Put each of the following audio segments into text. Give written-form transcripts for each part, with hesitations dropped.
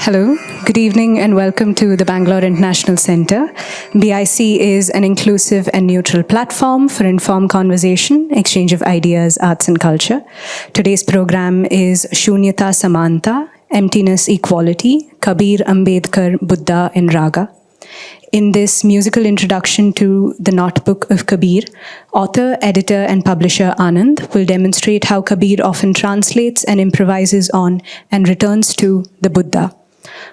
Hello, good evening, and welcome to the Bangalore International Centre. BIC is an inclusive and neutral platform for informed conversation, exchange of ideas, arts and culture. Today's program is Sunnyata, Samaanta, Emptiness, Equality, Kabir, Ambedkar, Buddha in Raga. In this musical introduction to the Notbook of Kabir, author, editor, and publisher Anand will demonstrate how Kabir often translates and improvises on and returns to the Buddha.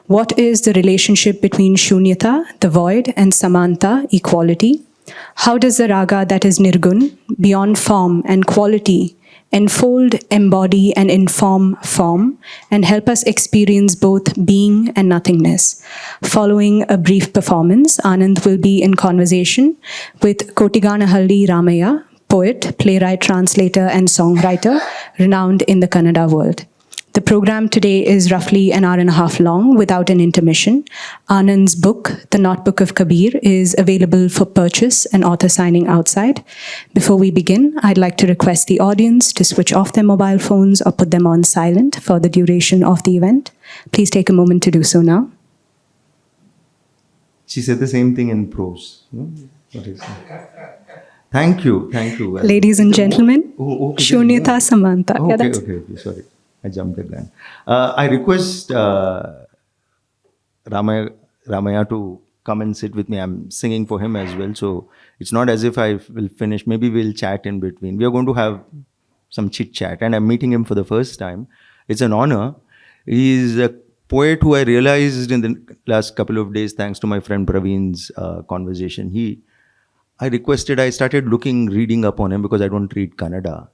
What is the relationship between Sunnyata, the void, and Samaanta, equality? How does the raga that is nirgun, beyond form and quality, enfold, embody, and inform form, and help us experience both being and nothingness? Following a brief performance, Anand will be in conversation with Kotiganahalli Ramaiah, poet, playwright, translator, and songwriter, renowned in the Kannada world. The program today is roughly an hour and a half long without an intermission. Anand's book, The Notebook of Kabir, is available for purchase and author signing outside. Before we begin, I'd like to request the audience to switch off their mobile phones or put them on silent for the duration of the event. Please take a moment to do so now. She said the same thing in prose. No? What is that? Thank you. Ladies and gentlemen, Sunnyata, Samaanta. Okay, sorry. I jumped the gun. I request Ramaiah to come and sit with me. I'm singing for him as well, so it's not as if I will finish. Maybe we'll chat in between. We are going to have some chit-chat, and I'm meeting him for the first time. It's an honor. He's a poet who I realized in the last couple of days, thanks to my friend Praveen's conversation. I started reading up on him because I don't read Kannada.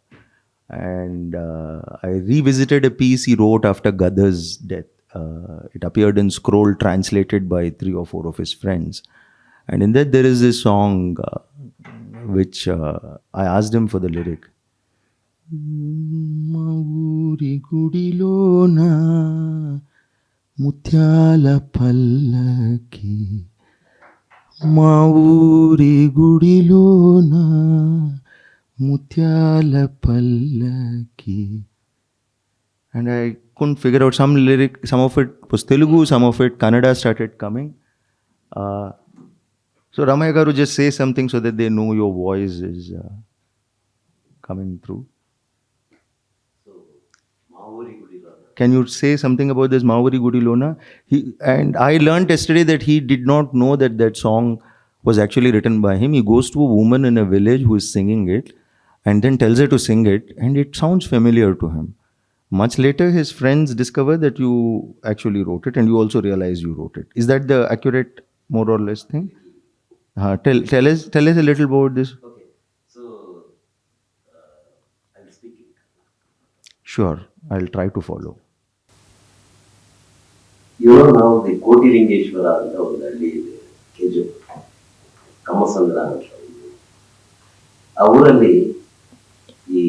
And I revisited a piece he wrote after Gaddar's death. It appeared in Scroll, translated by 3 or 4 of his friends. And in that there is this song which I asked him for the lyric. Mauri gudilona mutyala pallaki Mauri gudilona Mutyala Pallaki. And I couldn't figure out some lyric, some of it was Telugu, some of it Kannada started coming. So Ramaiah garu, just say something so that they know your voice is coming through. Can you say something about this Mauri Gudilona? And I learned yesterday that he did not know that song was actually written by him. He goes to a woman in a village who is singing it, and then tells her to sing it, and it sounds familiar to him. Much later, his friends discover that you actually wrote it, and you also realize you wrote it. Is that the accurate, more or less thing? Tell us a little about this. Okay, so I'll speak it. Sure, I'll try to follow. You know now the Kotiganahalli ಅಂತ ಒಂದು ಹಳ್ಳಿ ಇದೆ, ಕೆಜು ಕಮ್ಮಸಂದ್ರ ಅಂತ. ಆ ಊರಲ್ಲಿ ಈ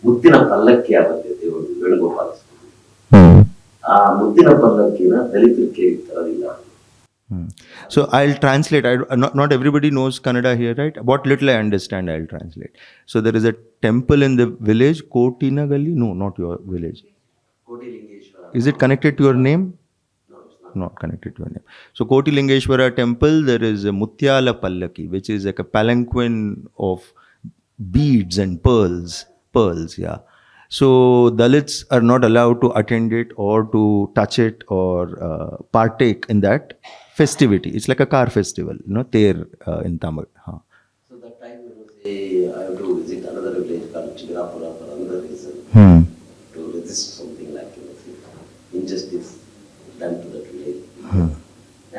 ಮುತ್ತಿನ ಪಲ್ಲಕ್ಕಿ ಆಗುತ್ತೆ ದೇವರು ವೇಣುಗೋಪಾಲ ಸ್ವಾಮಿ. ಆ ಮುತ್ತಿನ ಪಲ್ಲಕ್ಕಿನ ದಲಿತರಿಗೆ ತರಲಿಲ್ಲ. So I'll translate. Not everybody knows Kannada here, right? What little I understand, I'll translate. So there is a temple in the village, Kotiganahalli. No, not your village. Kotilingeshwara. Is it connected to your name? No, it's not. Not connected to your name. So Kotilingeshwara temple, there is a Mutyala Pallaki, which is like a palanquin of beads and pearls, yeah. So Dalits are not allowed to attend it or to touch it or partake in that festivity. It's like a car festival, Ter in Tamil. Huh. So that time I have to visit another village called Chigrapura for another reason, to resist something like injustice done to that village.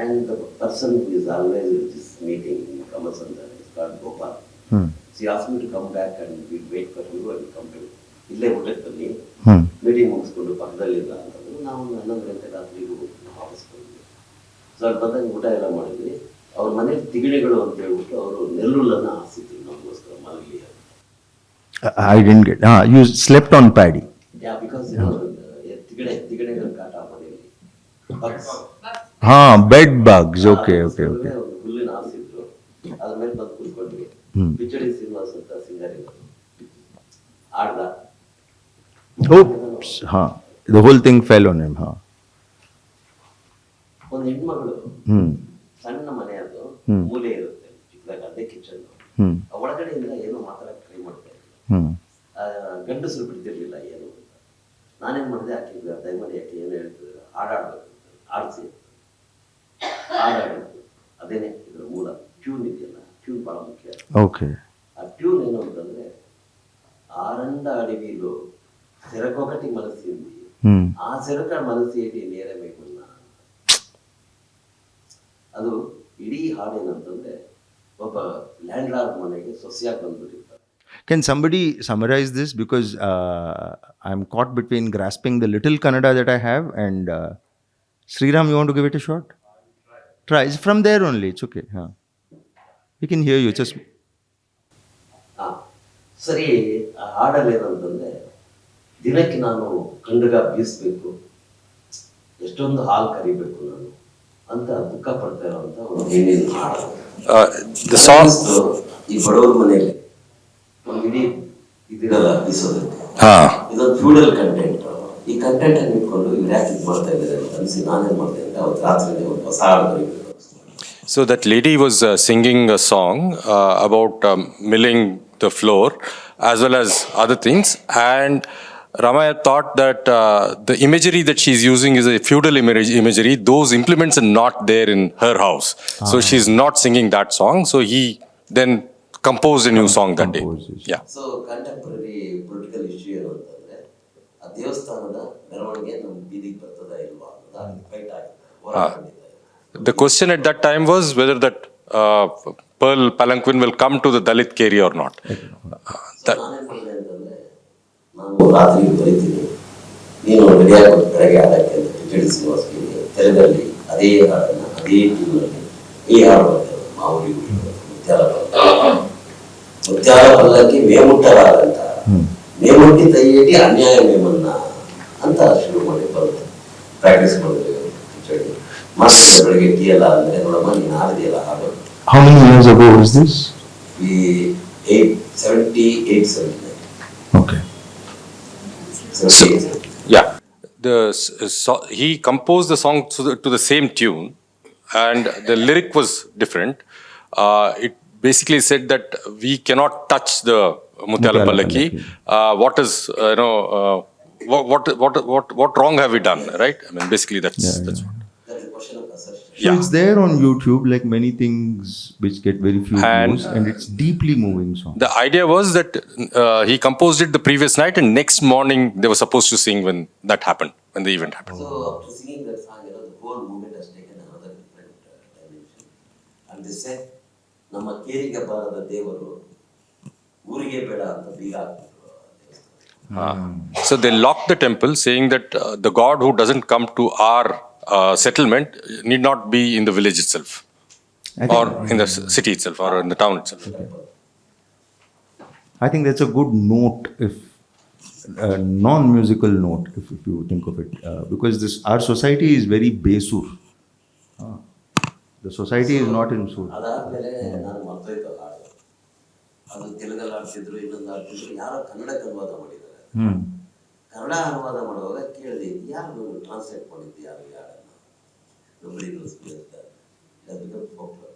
And the person who is always in this meeting in Kamasandra is called Gopal. She asked me to come back and we'll wait for you and come to ಇಲ್ಲೇ ಊಟಕ್ಕೆ ಬನ್ನಿ, meeting ಮುಗಿಸ್ಕೊಂಡು ಪಕ್ಕದಲ್ಲಿಲ್ಲ ಅಂತಂದ್ರೆ ನಾವು 11 ಗಂಟೆ ರಾತ್ರಿಗೂ ವಾಪಸ್ ಬಂದ್ವಿ. So ಅಲ್ಲಿ ಬಂದಾಗ ಊಟ ಎಲ್ಲ ಮಾಡಿದ್ವಿ. ಅವ್ರ ಮನೇಲಿ ತಿಗಣೆಗಳು ಅಂತ ಹೇಳ್ಬಿಟ್ಟು ಅವರು ನೆಲ್ಲುಲ್ಲನ್ನ ಹಾಸಿದ್ರು ನಮಗೋಸ್ಕರ ಮಲಗಲಿ. I didn't get. You slept on paddy. Yeah, because ತಿಗಣೆಗಳ ಕಾಟ ಮನೆಯಲ್ಲಿ. Bed bugs. Okay. ಹುಲ್ಲಿನ ಹಾಸಿದ್ರು, ಅದ್ರ ಮೇಲೆ ಬಂದು ಕೂತ್ಕೊಂಡ್ವಿ. ಪಿಚಡಿ ಶ್ರೀನಿವಾಸ್ ಅಂತ singer ಆಡ್ದ. Oops. The whole thing fell on him. ಒಂದು ಹೆಣ್ಮಗಳು Hmm. ಸಣ್ಣ ಮನೆ ಅದು ಮೂಲೆ ಇರುತ್ತೆ ಚಿಕ್ಕದಾಗ ಅದೇ ಕಿಚನ್ Hmm. ಒಳಗಡೆಯಿಂದ ಏನೋ ಮಾತಾಡಕ್ಕೆ ಟ್ರೈ ಮಾಡ್ತಾ ಇದ್ದೆ Hmm. ಗಂಡಸರು ಬಿಡ್ತಿರ್ಲಿಲ್ಲ ಏನು ಅಂತ ನಾನೇನ್ ಮಾಡಿದೆ ಆಕೆ ದಯಮಾಡಿ ಯಾಕೆ ಏನು ಹೇಳ್ತಿದ್ರು ಹಾಡಾಡ್ಬೇಕು ಆಡಿಸಿ ಹಾಡಾಡಬೇಕು ಅದೇನೆ ಇದ್ರ ಮೂಲ ಟ್ಯೂನ್ ಇದೆಯಲ್ಲ ಟ್ಯೂನ್ ಬಹಳ ಮುಖ್ಯ. Okay. ఆ ట్యూన్ ಏನು ಅಂತಂದ್ರೆ ఆరండ అడవిలో చెరకొకటి మనసింది ఆ చెరక మనసి ఏంటి నేరమేమన్నా ಅದು ಇಡೀ ಹಾಡೇನಂತಂದ್ರೆ ಒಬ್ಬ ಲ್ಯಾಂಡ್ ಲಾರ್ಡ್ ಮನೆಗೆ ಸೊಸೆಯಾಗಿ ಬಂದ್ಬಿಟ್ಟಿರ್ತಾರೆ. Can somebody summarize this? Because I'm caught between grasping the little Kannada that I have and Sriram, you want to give it a shot? Try. It's from there only. It's okay. Huh. We can hear you. Just. ಸರಿ, ಆ ಹಾಡಲ್ಲಿ ಏನಂತಂದ್ರೆ ದಿನಕ್ಕೆ ನಾನು ಕಂಡಗ ಬೀಸ್ಬೇಕು, ಎಷ್ಟೊಂದು ಹಾಲು ಕರಿಬೇಕು ನಾನು ಅಂತ ದುಃಖ ಪಡ್ತಾ ಇರೋಂಥ ಒಂದು ಹೆಣ್ಣಿನ ಹಾಡು. ಈ ಬಡವ್ರ ಮನೆಯಲ್ಲಿ ಒಂದು ಇಡೀ ಇದಿರಲ್ಲ ಬೀಸೋದಕ್ಕೆ, ಇದೊಂದು ಫ್ಯೂಡಲ್ ಕಂಟೆಂಟ್. ಈ ಕಂಟೆಂಟ್ ಅನ್ನು ಇಟ್ಕೊಂಡು ಇವ್ರು ಯಾಕೆ ಇದು ಮಾಡ್ತಾ ಇದ್ದಾರೆ ಅಂತ ಅನಿಸಿ ನಾನೇನ್ ಮಾಡ್ತೇನೆ ಅಂದ್ರೆ ಅವತ್ತು ರಾತ್ರಿ ಒಂದು ಹೊಸ ಹಾಡು ಬರೀಬೇಕು. So that lady was singing a song about milling the floor as well as other things, and Ramaiah thought that the imagery that she's using is a feudal imagery. Those implements are not there in her house, so she's not singing that song. So he then composed a new song that day. Yeah. So contemporary political issue ಏನು ಅಂತಂದ್ರೆ ಆ ದೇವಸ್ಥಾನದ ಮೆರವಣಿಗೆ ನಮ್ಮ ಬೀದಿಗೆ ಬರ್ತದ ಇಲ್ವಾ ಅನ್ನೋದು ಫೈಟ್ ಆಗಿದೆ. The question at that time was whether that Pearl Palanquin will come to the Dalit Keri or not. ನಾನೇನ್ ಮಾಡಿದೆ ಅಂತಂದ್ರೆ ನಾನು ರಾತ್ರಿ ಬರೀತೀನಿ, ನೀನು ರೆಡಿಯಾಗಿ ಬೆಳಗ್ಗೆ ಆಡಕ್ಕೆ ಅಂತ ಟಿಕೆಟ್ ಶ್ರೀನಿವಾಸ್ಗೆ ತೆಲುಗಲ್ಲಿ ಅದೇ ಹಾಡನ್ನ ಅದೇ ಟ್ಯೂನಲ್ಲಿ ಈ ಹಾಡು ಬರ್ತೇವೆ ಮಾವುಲಿ ಮುತ್ಯಾಲ ಪಲ್ಲಕ್ಕಿ ಮೇಮುಟ್ಟರಾದಂತ ಮೇಮುಟ್ಟಿ ತೈಯೇಟಿ ಅನ್ಯಾಯ ಮೇಮನ್ನ ಅಂತ ಶುರು ಮಾಡಿ ಬರುತ್ತೆ. ಪ್ರಾಕ್ಟೀಸ್ ಮಾಡಿದ್ರೆ ಮತ್ತೆ ಬೆಳಗ್ಗೆ ಟೀ ಎಲ್ಲ ಆದ್ಮೇಲೆ ನೋಡಮ್ಮ ನೀನು ಆಡಿದೆಯಲ್ಲ ಹಾಡು. How many years ago was this? 78, 79. Okay. 78. Yeah. He composed the song to the same tune, and the lyric was different. It basically said that we cannot touch the Mutyala Pallaki. What is what wrong have we done, right? I mean, basically that's what. That's a question of assertion. So it's there on YouTube, like many things which get very few views, and it's deeply moving song. The idea was that he composed it the previous night, and next morning they were supposed to sing when that happened, when the event happened. So after singing that song, the whole movement has taken another different dimension. And they said, ನಮ್ಮ ಕೇರಿಗೆ ಬಾರದ ದೇವರು ಊರಿಗೆ ಬೇಡ ಅಂತ ಬೀಗ ಹಾಕ್ಬಿಟ್ರು. So they locked the temple, saying that the god who doesn't come to our settlement need not be in the village itself, or in the city itself, or in the town itself. I think that's a good note, if non-musical note, if you think of it, because our society is very besur. The society is not in sur. ಅದಾದ್ಮೇಲೆ ನಾನು ಮರ್ತೋಯ್ತು ಹಾಡು. ಅದು ತೆಲುಗಲ್ಲಿ ಆಡ್ತಿದ್ರು, ಇನ್ನೊಂದು ಆಡ್ತಿದ್ರು, ಯಾರೋ ಕನ್ನಡಕ್ಕೆ ಅನುವಾದ ಮಾಡಿದ್ದಾರೆ. ಕನ್ನಡ ಅನುವಾದ ಮಾಡುವಾಗ ಕೇಳಿದೆ, ಯಾರು ಟ್ರಾನ್ಸ್ಲೇಟ್ ಮಾಡಿದ್ದು ಯಾರು ಹಾಡನ್ನ? Nobody knows me as that. It has become popular.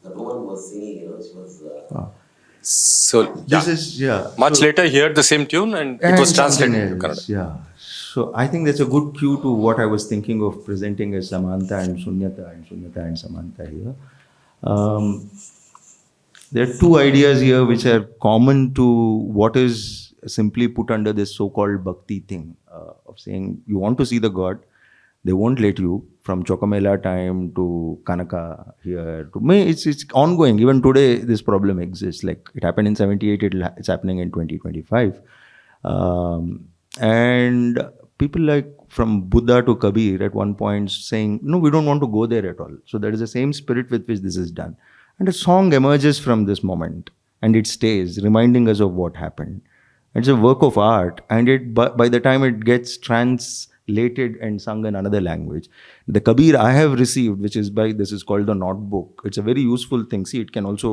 The woman was singing, she was. So This is much later he heard the same tune and it was translated into Kannada. Yeah. So I think that's a good cue to what I was thinking of presenting as Samaanta and Sunnyata and Samaanta here. There are two ideas here which are common to what is simply put under this so-called bhakti thing of saying you want to see the God, they won't let you. From Chokamela time to Kanaka here to me, it's ongoing. Even today, this problem exists. Like it happened in 78, it's happening in 2025. And people like from Buddha to Kabir at one point saying, no, we don't want to go there at all. So that is the same spirit with which this is done. And a song emerges from this moment and it stays, reminding us of what happened. It's a work of art, and by the time it gets translated and sung in another language. The Kabir I have received, which is this is called the Notbook. It's a very useful thing. See, it can also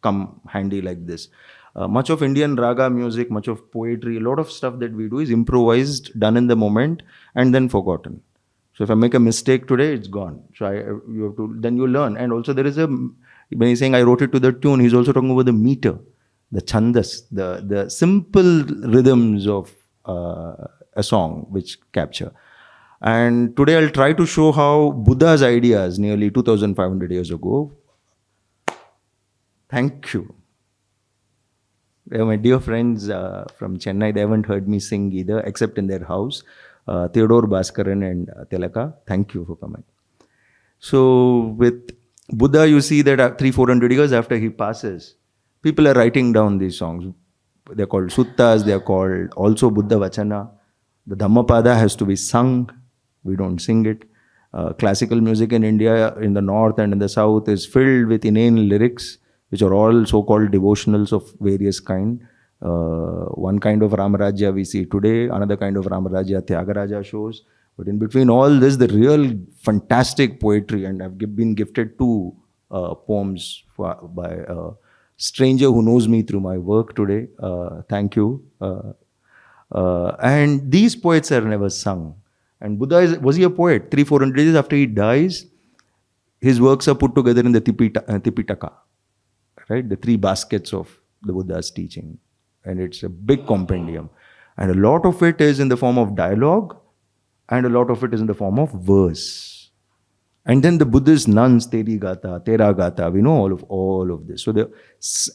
come handy like this. Much of Indian Raga music, much of poetry, a lot of stuff that we do is improvised, done in the moment, and then forgotten. So if I make a mistake today, it's gone. So you have to, then you learn. And also there is when he's saying I wrote it to the tune, he's also talking about the meter, the chandas, the simple rhythms of a song which capture. And today I'll try to show how Buddha's ideas nearly 2,500 years ago. Thank you. My dear friends from Chennai, they haven't heard me sing either, except in their house. Theodore, Bhaskaran and Tilaka, thank you for coming. So with Buddha, you see that 300-400 years after he passes, people are writing down these songs. They're called suttas, they're called also Buddha Vachana. The Dhammapada has to be sung. We don't sing it. Classical music in India, in the north and in the south, is filled with inane lyrics, which are all so-called devotionals of various kind. One kind of Ramarajya we see today, another kind of Ramarajya Tyagaraja shows. But in between all this, the real fantastic poetry, and I've been gifted 2 poems by a stranger who knows me through my work today. Thank you. And these poets are never sung. And Buddha, was he a poet? 300-400 years after he dies, his works are put together in the Tipitaka. Right? The 3 baskets of the Buddha's teaching. And it's a big compendium. And a lot of it is in the form of dialogue, and a lot of it is in the form of verse. And then the Buddhist nuns, Teri Gata, Tera Gata, we know all of this.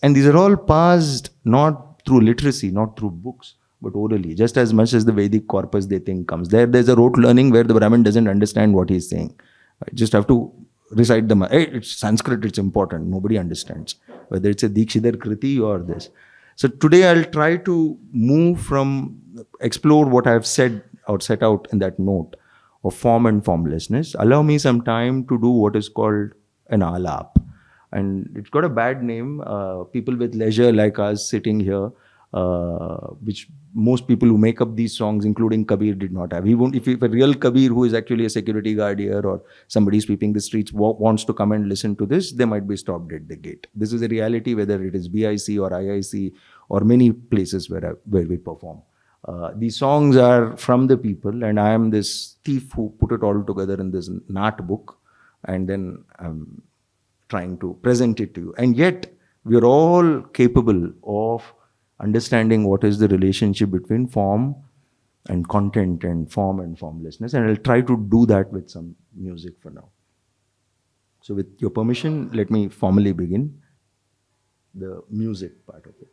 And these are all passed not through literacy, not through books, but orally. Just as much as the Vedic corpus they think comes. There's a rote learning where the Brahmin doesn't understand what he's saying. I just have to recite the hey, it's Sanskrit, it's important. Nobody understands. Whether it's a Dikshidhar Kriti or this. So today I'll try to move from, explore what I've said or set out in that note of form and formlessness. Allow me some time to do what is called an alap. And it's got a bad name. People with leisure like us sitting here, which most people who make up these songs, including Kabir, did not have. He won't, if a real Kabir who is actually a security guard here or somebody sweeping the streets wants to come and listen to this, they might be stopped at the gate. This is a reality, whether it is BIC or IIC or many places where we perform. These songs are from the people, and I am this thief who put it all together in this notebook, and then I'm trying to present it to you. And yet, we're all capable of understanding what is the relationship between form and content and form and formlessness. And I'll try to do that with some music for now. So with your permission, let me formally begin the music part of it.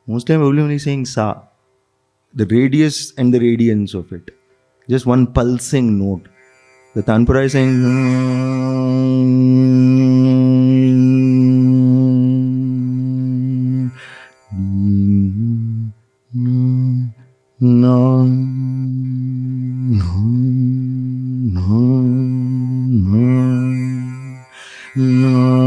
Mostly I'm only saying sa, the radius and the radiance of it. Just one pulsing note. The Tanpura is saying No, no, no,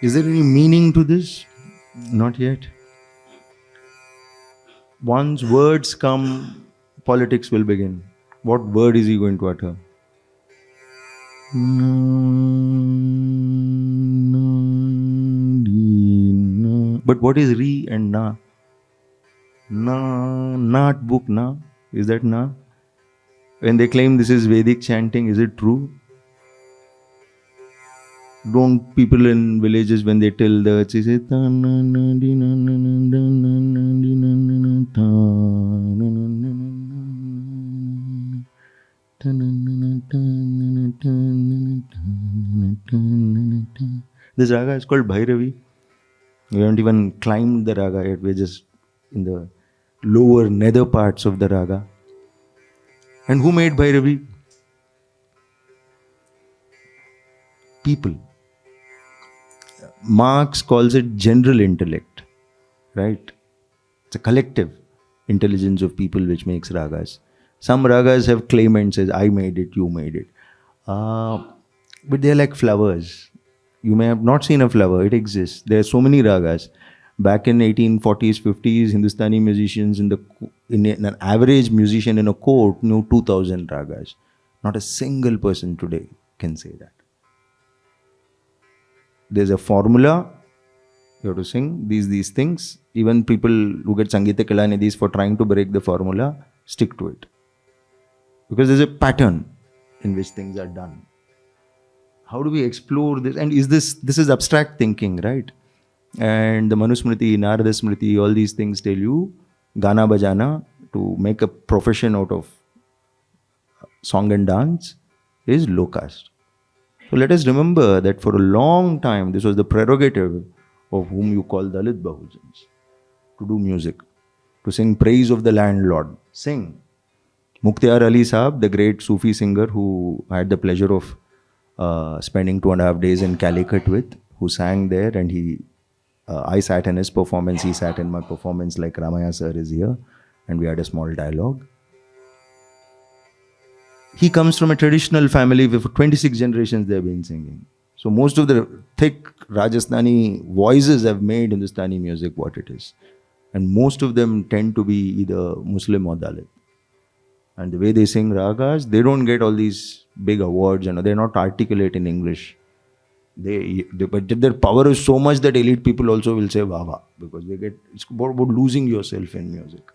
Is there any meaning to this? Not yet. Once words come, politics will begin. What word is he going to utter? But what is re and na? Not book na? Is that na? When they claim this is Vedic chanting, is it true? Don't people in villages, when they tell the say this raga is called Bhairavi. We haven't even climbed the raga yet. We're just in the lower nether parts of the raga. And who made Bhairavi? People. Marx calls it general intellect, right? It's a collective intelligence of people which makes ragas. Some ragas have claimants as I made it, you made it. But they're like flowers. You may have not seen a flower, it exists. There are so many ragas. Back in 1840s, 50s, Hindustani musicians, in an average musician in a court knew 2000 ragas. Not a single person today can say that. There's a formula, you have to sing these things. Even people who get Sangeeta Kalanidhis for trying to break the formula, stick to it. Because there's a pattern in which things are done. How do we explore this? And this is abstract thinking, right? And the Manusmriti, Narada Smriti, all these things tell you, Gana Bajana, to make a profession out of song and dance, is low caste. So let us remember that for a long time, this was the prerogative of whom you call Dalit Bahujans, to do music, to sing praise of the landlord. Sing. Mukhtiar Ali Saab, the great Sufi singer who I had the pleasure of spending 2.5 days in Calicut with, who sang there, and I sat in his performance, he sat in my performance, like Ramaiah sir is here, and we had a small dialogue. He comes from a traditional family where for 26 generations they have been singing. So most of the thick Rajasthani voices have made Hindustani music what it is. And most of them tend to be either Muslim or Dalit. And the way they sing ragas, they don't get all these big awards, they're not articulate in English. But their power is so much that elite people also will say Vava, because it's about losing yourself in music.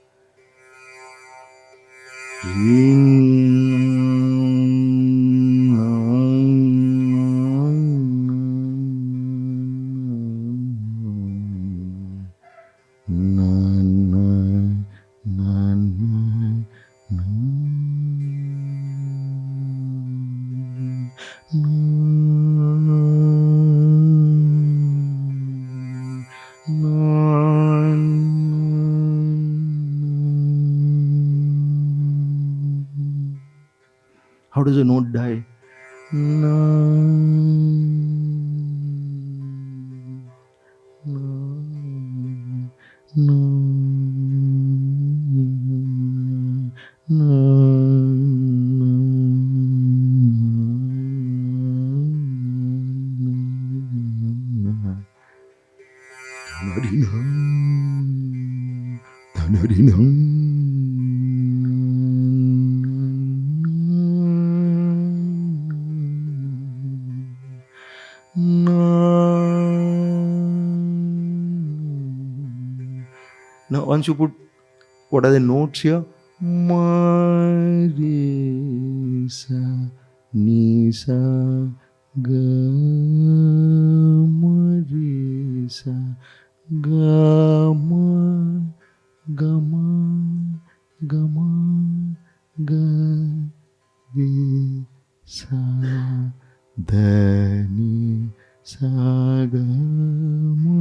How does a note die? once you put, what are the notes here? Ma, re, sa, ni, sa, ga, ma, re, sa, ga, ma, ga, ma, ga, ma, ga, re, sa, da, ni, sa, ga, ma,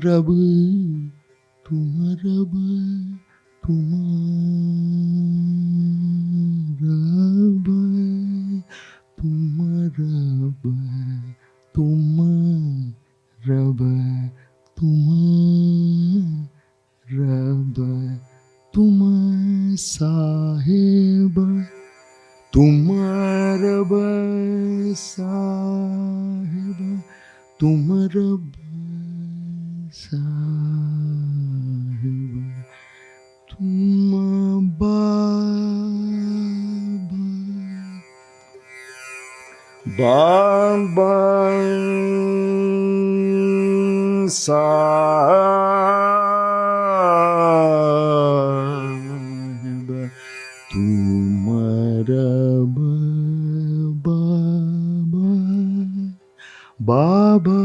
रब तुम रब तुम रब तुम रब तुम रब तुम रब तुम साहेब तुम रब साहेब तुम रब साहिब तुम बाबा साहिब तुम रब बाबा बाबा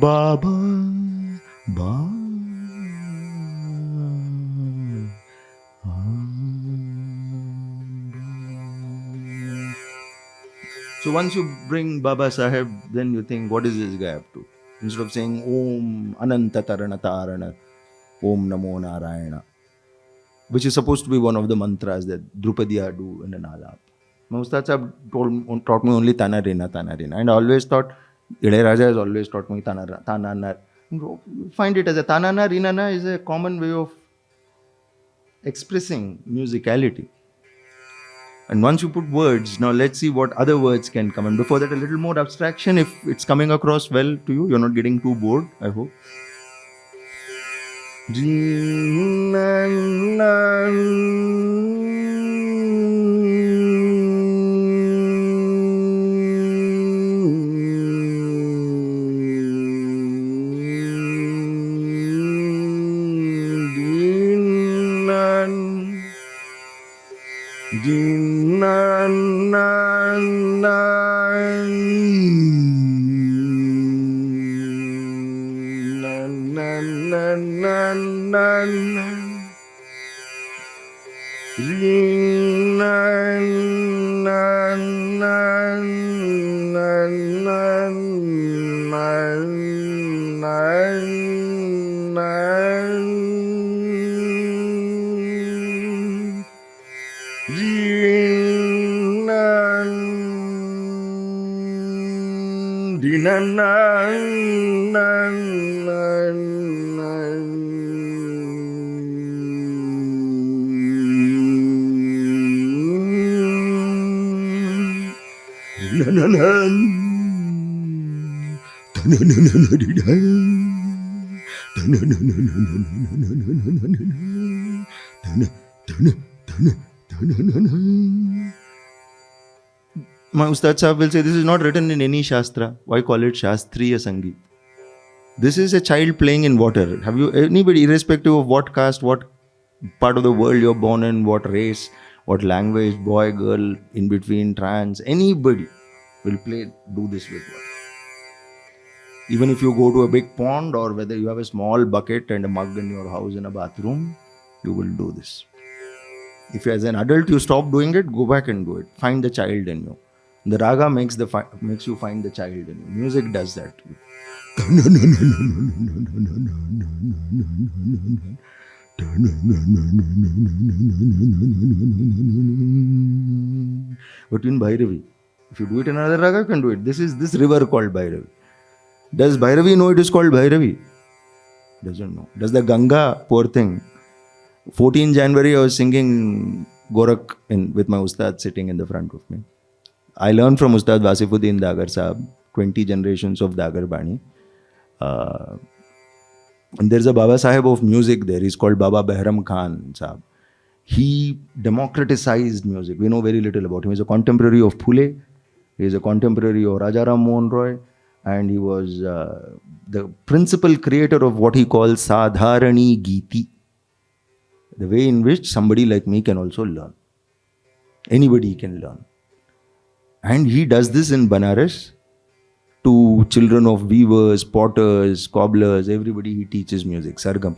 Baba, Baba. So once you bring Baba Sahib, then you think, what is this guy up to? Instead of saying Om Ananta Tarana Tarana, Om Namo Narayana, which is supposed to be one of the mantras that Drupadiya do in an alap. My Ustad Sahib taught me only Tana Rena, and I always thought, Raja has always taught me Tanana. Find it as a Tanana, Rinana is a common way of expressing musicality. And once you put words, now let's see what other words can come. And before that, a little more abstraction, if it's coming across well to you, you're not getting too bored, I hope. My Ustad Sahib will say, this is not written in any Shastra. Why call it Shastriya Sangeet? This is a child playing in water. Have you, anybody, irrespective of what caste, what part of the world you're born in, what race, what language, boy, girl, in between, trans, anybody will do this with water. Even if you go to a big pond or whether you have a small bucket and a mug in your house in a bathroom, you will do this. If as an adult you stop doing it, go back and do it. Find the child in you. The raga makes you find the child in you. Music does that. But in Bhairavi, if you do it in another raga, you can do it. This is this river called Bhairavi. Does Bhairavi know it is called Bhairavi? Doesn't know. Does the Ganga, poor thing? 14 January, I was singing Gorak with my Ustad sitting in the front of me. I learned from Ustad Wasifuddin Dagar Sahab, 20 generations of Dagar Bani. And there's a Baba Sahib of music there. He's called Baba Behram Khan Sahab. He democratized music. We know very little about him. He's a contemporary of Phule. He is a contemporary of Rajaram Mohan Roy. And he was the principal creator of what he calls Sadharani Geeti. The way in which somebody like me can also learn. Anybody can learn. And he does this in Banaras to children of weavers, potters, cobblers, everybody he teaches music. Sargam.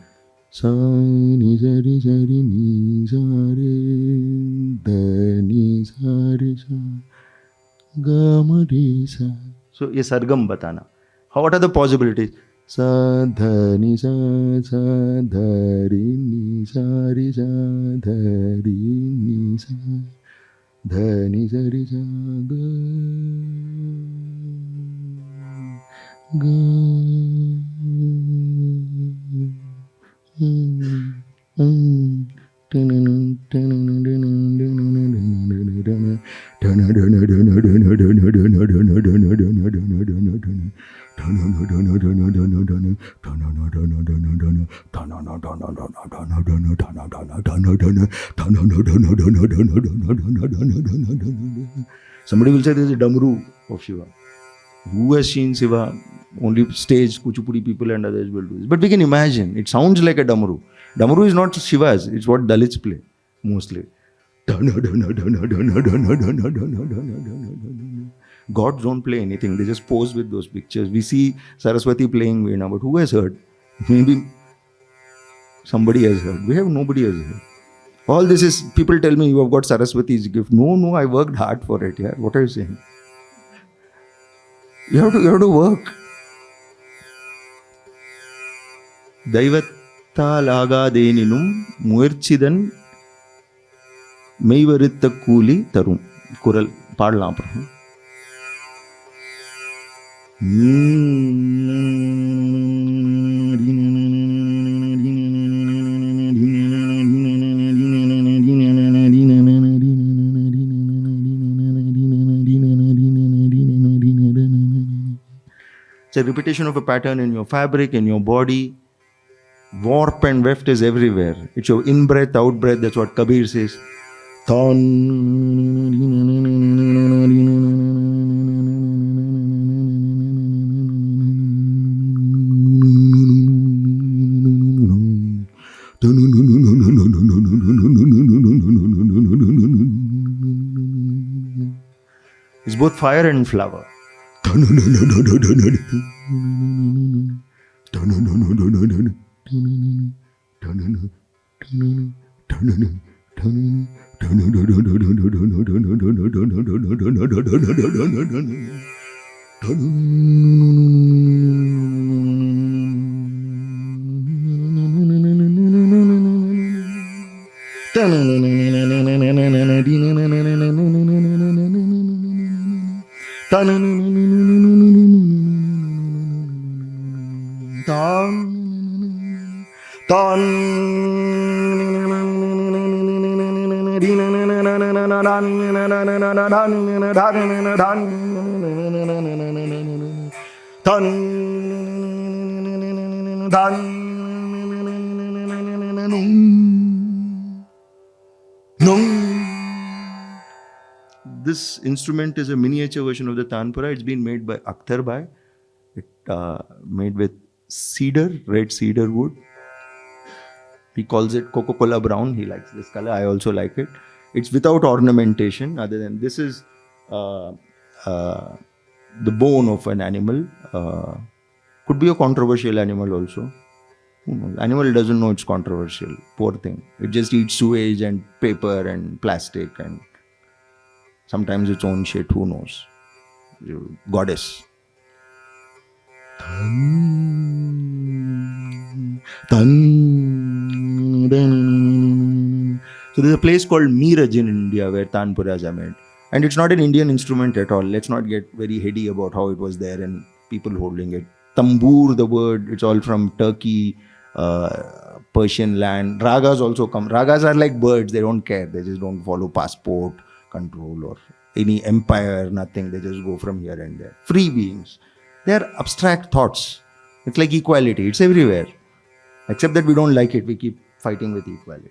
Sa ni sa ri ni sa re da ni sa re sa ga ma re sa. So ye sargam batana. What are the possibilities? Sa dha ni sa dha ri ni sa ri sa dha ri ni sa dha ni sa ri sa ga ga. Somebody will say there is a Damru of Shiva. Who has seen Shiva? Only stage Kuchipudi people and others will do this. But we can imagine, it sounds like a Damru. Damru is not Shiva's, it's what Dalits play, mostly. Gods don't play anything, they just pose with those pictures. We see Saraswati playing Veena, but who has heard? Maybe somebody has heard. We have nobody has heard. All this is, people tell me you have got Saraswati's gift. No, I worked hard for it. Yeah. What are you saying? You have to work. Daivattalagadeeninum muirchidan மெய்வருத்த கூலி தரும். குரல் பாடலாம் அப்புறம். It's a repetition of a pattern in your fabric, in your body. Warp and weft is everywhere. It's your in-breath, out-breath. That's what Kabir says. It's both fire and flower. This instrument is a miniature version of the Tanpura. It's been made by Akhtar Bhai. It made with cedar, red cedar wood. He calls it Coca-Cola brown. He likes this color. I also like it. It's without ornamentation other than this is the bone of an animal. Could be a controversial animal also. Who knows? Animal doesn't know it's controversial. Poor thing. It just eats sewage and paper and plastic and sometimes its own shit. Who knows? Goddess. So there's a place called Meeraj in India where Tanpuras are made. And it's not an Indian instrument at all. Let's not get very heady about how it was there and people holding it. Tambur, the word, it's all from Turkey, Persian land. Ragas also come. Ragas are like birds. They don't care. They just don't follow passport control or any empire, nothing. They just go from here and there. Free beings. They are abstract thoughts. It's like equality. It's everywhere. Except that we don't like it. We keep fighting with equality.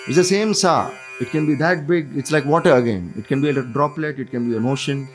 It's the same sa. It can be that big. It's like water again. It can be a droplet. It can be an ocean.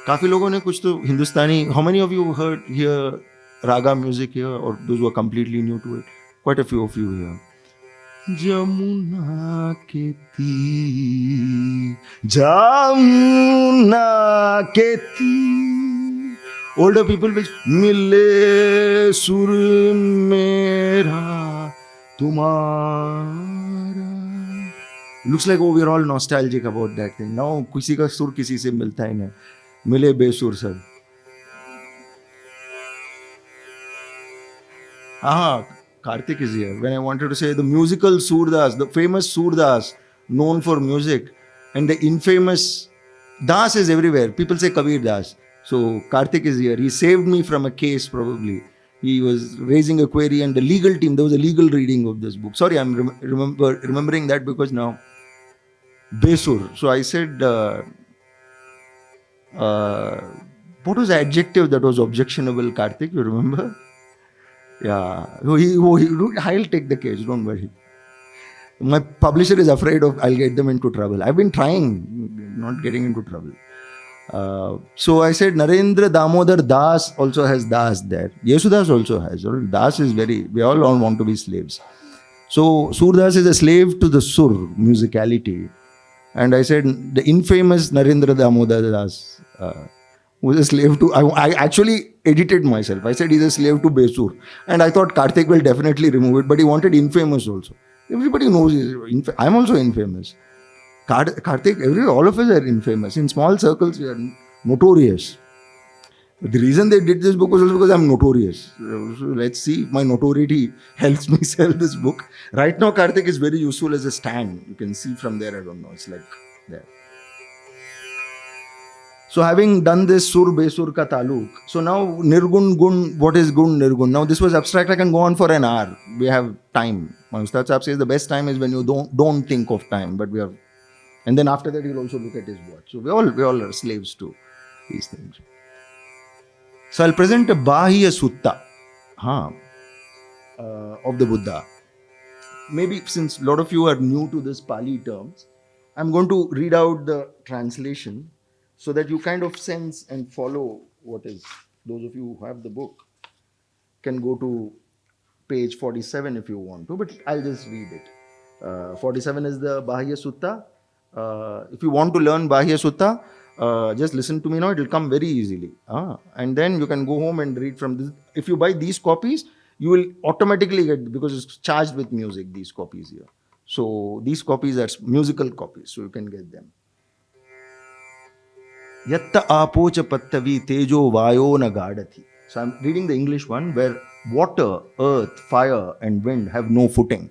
काफी लोगों ने कुछ तो हिंदुस्तानी. How many of you heard here Raga music here, or those who are completely new to it? Quite a few of you here. Jamuna ke tir, Jamuna ke tir. Older people will mile sur mera tumhara. Looks like, oh, we're all nostalgic about that thing. Now, किसी का सुर किसी से मिलता ही नहीं. मिले बेसुर सब. Karthik is here. When I wanted to say the musical Surdas, the famous Surdas known for music, and the infamous Das is everywhere. People say Kabir Das. So Karthik is here. He saved me from a case probably. He was raising a query and the legal team, there was a legal reading of this book. Sorry, I'm remembering that because now Besur. So I said, what was the adjective that was objectionable, Karthik? You remember? Yeah. I'll take the case, don't worry. My publisher is afraid of I'll get them into trouble. I've been trying, not getting into trouble. So I said Narendra Damodar Das also has Das there. Yesudas also has. Das is we all want to be slaves. So Surdas is a slave to the Sur, musicality. And I said the infamous Narendra Damodar Das was a slave to, I actually edited myself. I said he's a slave to Besur. And I thought Karthik will definitely remove it, but he wanted infamous also. Everybody knows I'm also infamous. Karthik, all of us are infamous. In small circles, we are notorious. But the reason they did this book was also because I'm notorious. So let's see if my notoriety helps me sell this book. Right now, Karthik is very useful as a stand. You can see from there, I don't know. It's like there. So having done this Sur Besur Ka Taluk, so now Nirgun Gun, what is Gun Nirgun? Now this was abstract, I can go on for an hour. We have time. My Ustad Sahab says the best time is when you don't think of time, but we have, and then after that he'll also look at his watch. So we all are slaves to these things. So I'll present a Bahya Sutta of the Buddha. Maybe since a lot of you are new to this Pali terms, I'm going to read out the translation so that you kind of sense and follow what is. Those of you who have the book can go to page 47 if you want to, but I'll just read it. 47 is the Bahya Sutta. If you want to learn Bahya Sutta, just listen to me now, it will come very easily. And then you can go home and read from this. If you buy these copies, you will automatically get, because it's charged with music, these copies here. So these copies are musical copies, so you can get them. Yatta apocha pattavi tejo vayo nagadati. So I'm reading the English one, where water, earth, fire and wind have no footing.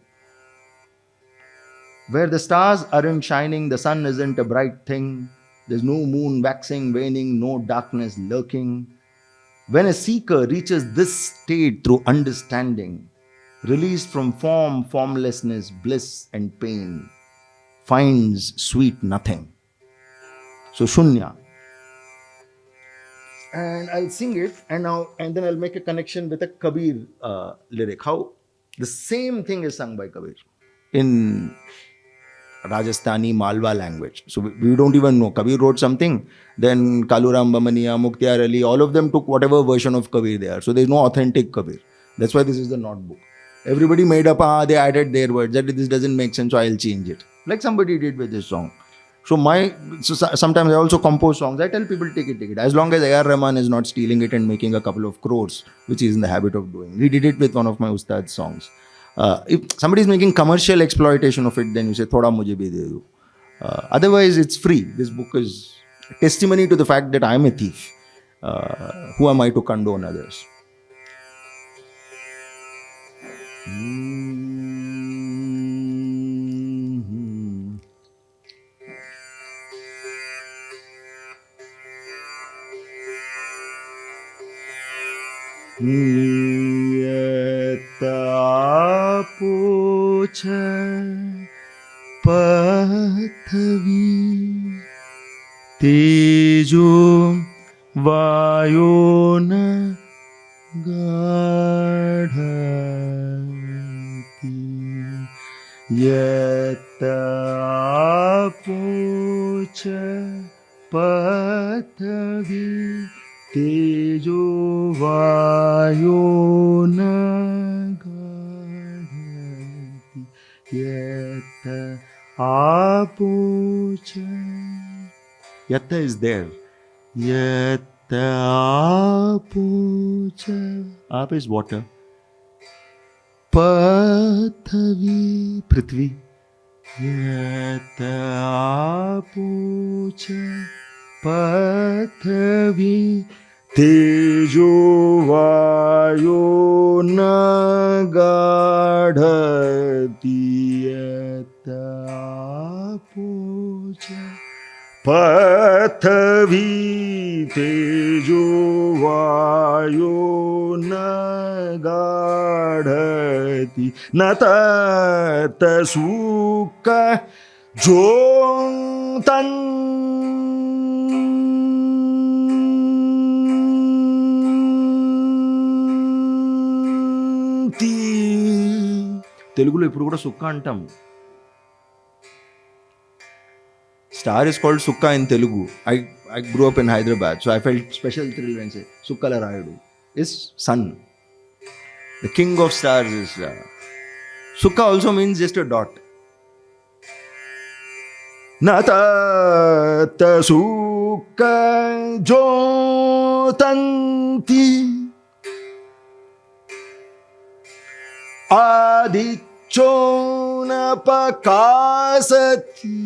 Where the stars aren't shining, the sun isn't a bright thing. There's no moon waxing, waning, no darkness lurking. When a seeker reaches this state through understanding, released from form, formlessness, bliss and pain, finds sweet nothing. So Shunya. And I'll sing it, and then I'll make a connection with a Kabir lyric. How the same thing is sung by Kabir in Rajasthani Malwa language. So we don't even know. Kabir wrote something, then Kaluram Bamaniya, Mukhtiar Ali, all of them took whatever version of Kabir they are. So there's no authentic Kabir. That's why this is the notebook. Everybody made up, they added their words, that this doesn't make sense, so I'll change it. Like somebody did with this song. So sometimes I also compose songs. I tell people, take it. As long as A.R. Rahman is not stealing it and making a couple of crores, which he's in the habit of doing. He did it with one of my Ustad's songs. If somebody is making commercial exploitation of it, then you say, Thoda mujhe bhi de do. Otherwise, it's free. This book is a testimony to the fact that I'm a thief. Who am I to condone others? Niyata pocha pathavi tejo vayona gadhati yata pocha pathavi tejo vayona gadhati yata apocha. Yatta is there. Yatta apocha. Ap is water. Pathavi, Prithvi. Yatta apocha. Pathavi tejo vayona gadhati yata pocha. Pathavi tejo vayona gadhati natata sukha jontan తెలుగులో ఇప్పుడు కూడా సుక్క అంటాం. Star is called Sukka in Telugu. I grew up in Hyderabad, so I felt special thrill when I say Sukkala Rayudu is sun. The king of stars is Sukka also means just a dot. Natata Sukka Jotanti Adichona Pakasati.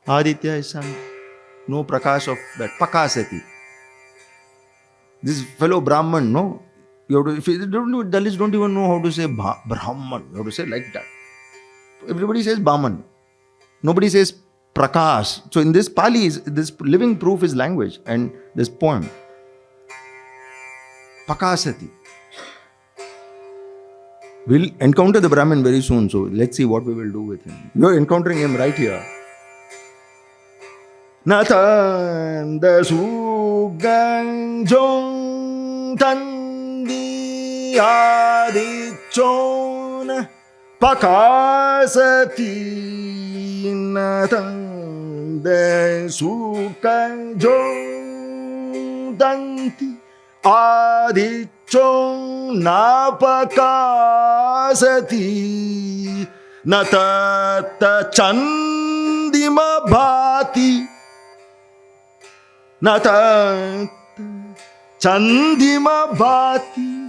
Aditya is sun. No prakash of that. Pakasati. This fellow Brahman, no? You have to, if you don't know, Dalits don't even know how to say Brahman. You have to say like that. Everybody says Brahman. Nobody says Prakash. So in this Pali, this living proof is language and this poem. Pakasati. We'll encounter the Brahmin very soon, so let's see what we will do with him. You're encountering him right here. Natanda suganjong tandi adichona pakasati natanda suganjong tandi adichong napakasati natata chandima bhati Natata chandima bhati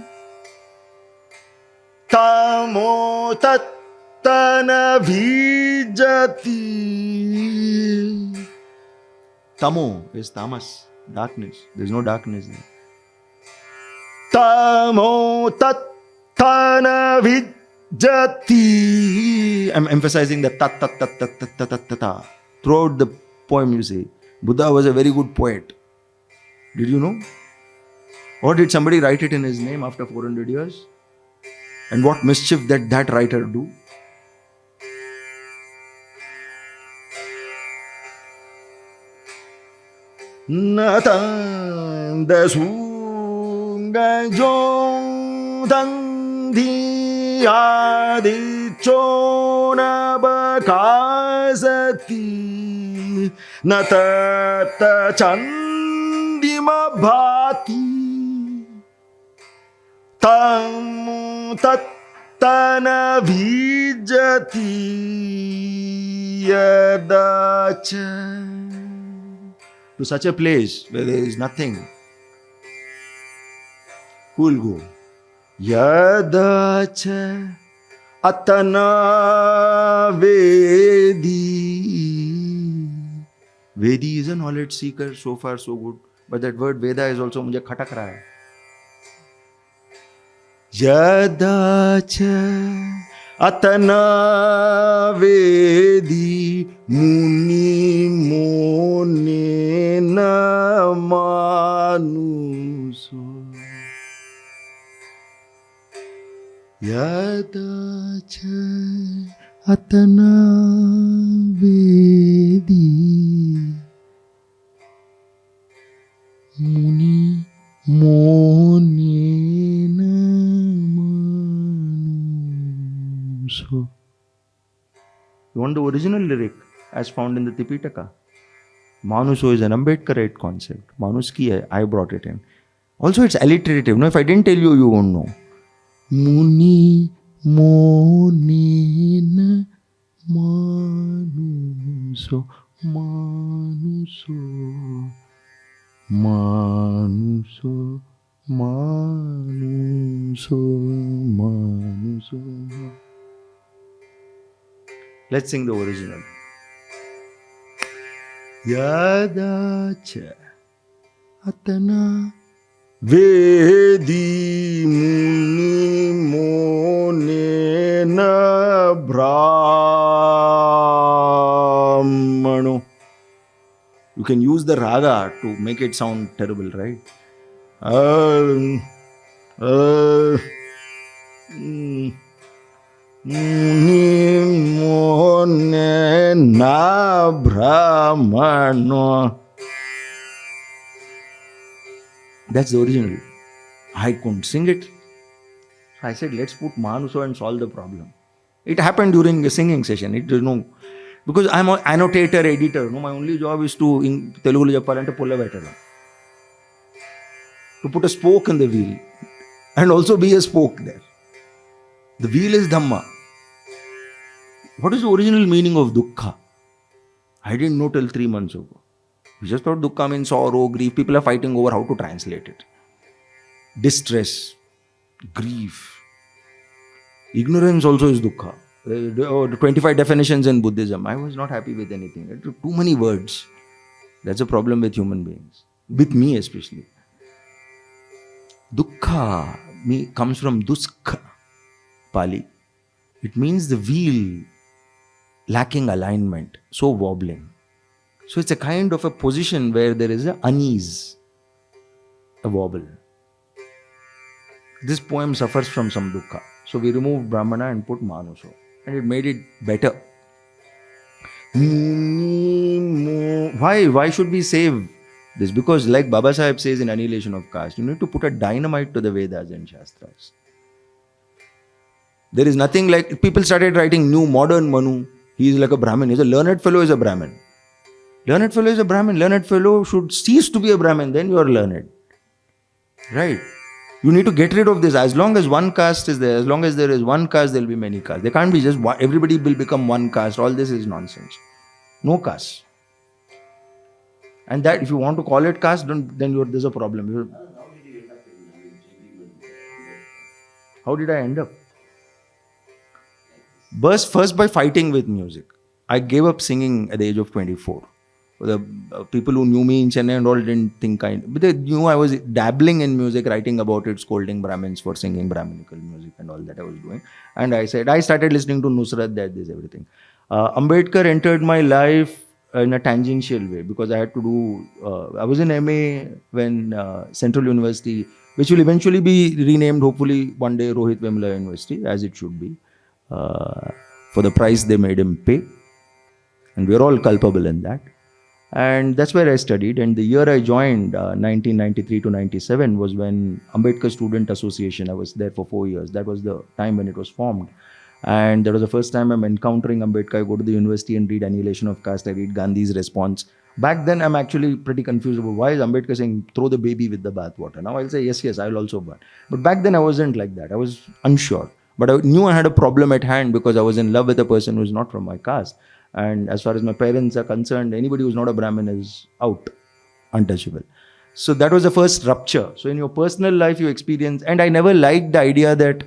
tamo tattana vijati. Tamo is tamas, darkness. There is no darkness there. Tamo tattana vijati. I'm emphasizing the tat tat tat tat tat tat tat tat. Throughout the poem you say. Buddha was a very good poet. Did you know? Or did somebody write it in his name after 400 years? And what mischief did that writer do? Natanda sungajong tandi adichona bakasati Natata chandima bhati tam tattana vijati yadacha. To such a place where there is nothing, who will go? Yadacha atana vedi. Vedi is a knowledge seeker, so far so good. But that word Veda is also mujhe khatak raha hai. Yadacha atana vedi muni mone na manuso. Yadacha atana vedi muni mone na manuso. You want the original lyric as found in the Tipitaka? Manuso is an Ambedkarite concept. Manuski, I brought it in. Also, it's alliterative. No, if I didn't tell you, you won't know. Muni monina manuso manuso manuso manuso manuso. Let's sing the original. Yadacha atana Vedi muni mone na brahmano. You can use the raga to make it sound terrible, right? Muni mone na brahmano. That's the original. I couldn't sing it. So I said, let's put Manuso and solve the problem. It happened during a singing session. It is no, because I'm an annotator, editor. No, my only job is to, in Telugu Japparante pulla better. To put a spoke in the wheel and also be a spoke there. The wheel is Dhamma. What is the original meaning of dukkha? I didn't know till 3 months ago. We just thought dukkha means sorrow, grief. People are fighting over how to translate it. Distress, grief. Ignorance also is dukkha. The 25 definitions in Buddhism. I was not happy with anything. It took too many words. That's a problem with human beings. With me especially. Dukkha comes from duskha, Pali. It means the wheel lacking alignment, so wobbling. So it's a kind of a position where there is an unease, a wobble. This poem suffers from some dukkha. So we removed Brahmana and put Manuso. And it made it better. Muni no, why should we save this? Because like Baba Sahib says in Annihilation of Caste, you need to put a dynamite to the Vedas and Shastras. There is nothing like, people started writing new modern Manu. He is like a Brahmin. He's a learned fellow, is a Brahmin. Learned fellow is a Brahmin. Learned fellow should cease to be a Brahmin. Then you are learned. Right? You need to get rid of this. As long as one caste is there, as long as there is one caste, there will be many castes. There can't be just one, everybody will become one caste. All this is nonsense. No caste. And that, if you want to call it caste, then there's a problem. How did I end up? First by fighting with music. I gave up singing at the age of 24. The people who knew me in Chennai and all didn't think but they knew I was dabbling in music, writing about it, scolding Brahmins for singing Brahminical music and all that I was doing. And I said, I started listening to Nusrat, this, everything. Ambedkar entered my life in a tangential way because I had to do, I was in MA when Central University, which will eventually be renamed, hopefully one day, Rohit Vemula University, as it should be. For the price they made him pay. And we're all culpable in that. And that's where I studied. And the year I joined, 1993 to 97, was when Ambedkar Student Association, I was there for 4 years. That was the time when it was formed. And that was the first time I'm encountering Ambedkar. I go to the university and read Annihilation of Caste. I read Gandhi's response. Back then, I'm actually pretty confused about why is Ambedkar saying, throw the baby with the bathwater. Now I'll say, yes, I'll also burn. But back then, I wasn't like that. I was unsure. But I knew I had a problem at hand because I was in love with a person who's not from my caste. And as far as my parents are concerned, anybody who's not a Brahmin is out, untouchable. So that was the first rupture. So in your personal life, you experience, and I never liked the idea that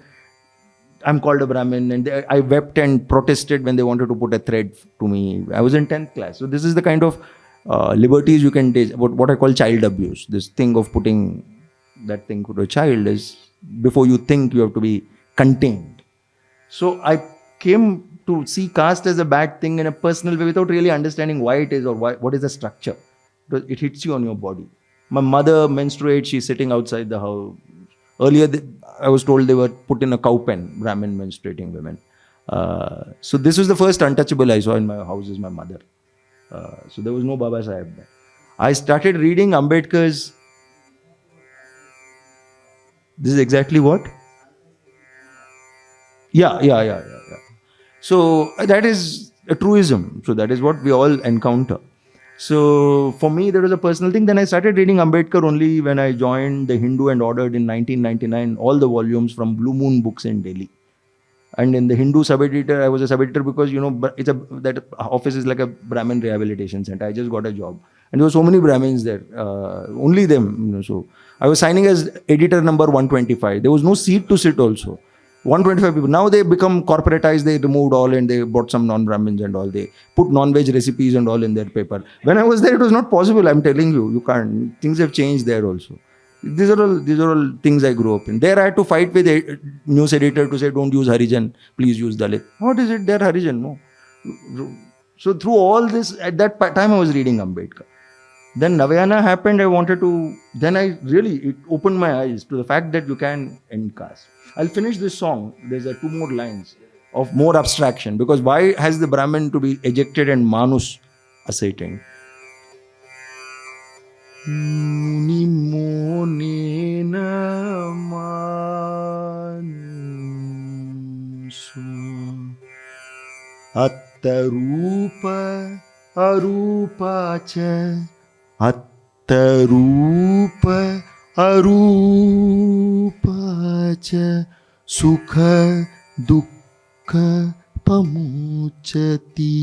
I'm called a Brahmin, and I wept and protested when they wanted to put a thread to me. I was in 10th class. So this is the kind of liberties you can take, what I call child abuse. This thing of putting that thing to a child is, before you think, you have to be contained. So I came to see caste as a bad thing in a personal way without really understanding why it is or what is the structure. It hits you on your body. My mother menstruates, she's sitting outside the house. Earlier, I was told they were put in a cow pen, Brahmin menstruating women. So this was the first untouchable I saw in my house is my mother. So there was no Baba Sahib there. I started reading Ambedkar's. This is exactly what? Yeah. So that is a truism. So that is what we all encounter. So for me, there was a personal thing. Then I started reading Ambedkar only when I joined the Hindu and ordered in 1999 all the volumes from Blue Moon Books in Delhi. And in the Hindu sub-editor, I was a sub-editor because, that office is like a Brahmin rehabilitation center. I just got a job. And there were so many Brahmins there, only them. So I was signing as editor number 125. There was no seat to sit also. 125 people. Now they become corporatized, they removed all and they bought some non-Brahmins and all. They put non-veg recipes and all in their paper. When I was there, it was not possible. I'm telling you, you can't. Things have changed there also. These are all things I grew up in. There I had to fight with a news editor to say, don't use Harijan, please use Dalit. What is it there, Harijan? No. So through all this, at that time I was reading Ambedkar. Then Navayana happened, it opened my eyes to the fact that you can end caste. I'll finish this song. There's 2 more lines of more abstraction. Because why has the Brahmin to be ejected and Manus asserting? Muni monena mansu attarupa arupacha attarupa arupacha sukha dukkha pamuchati.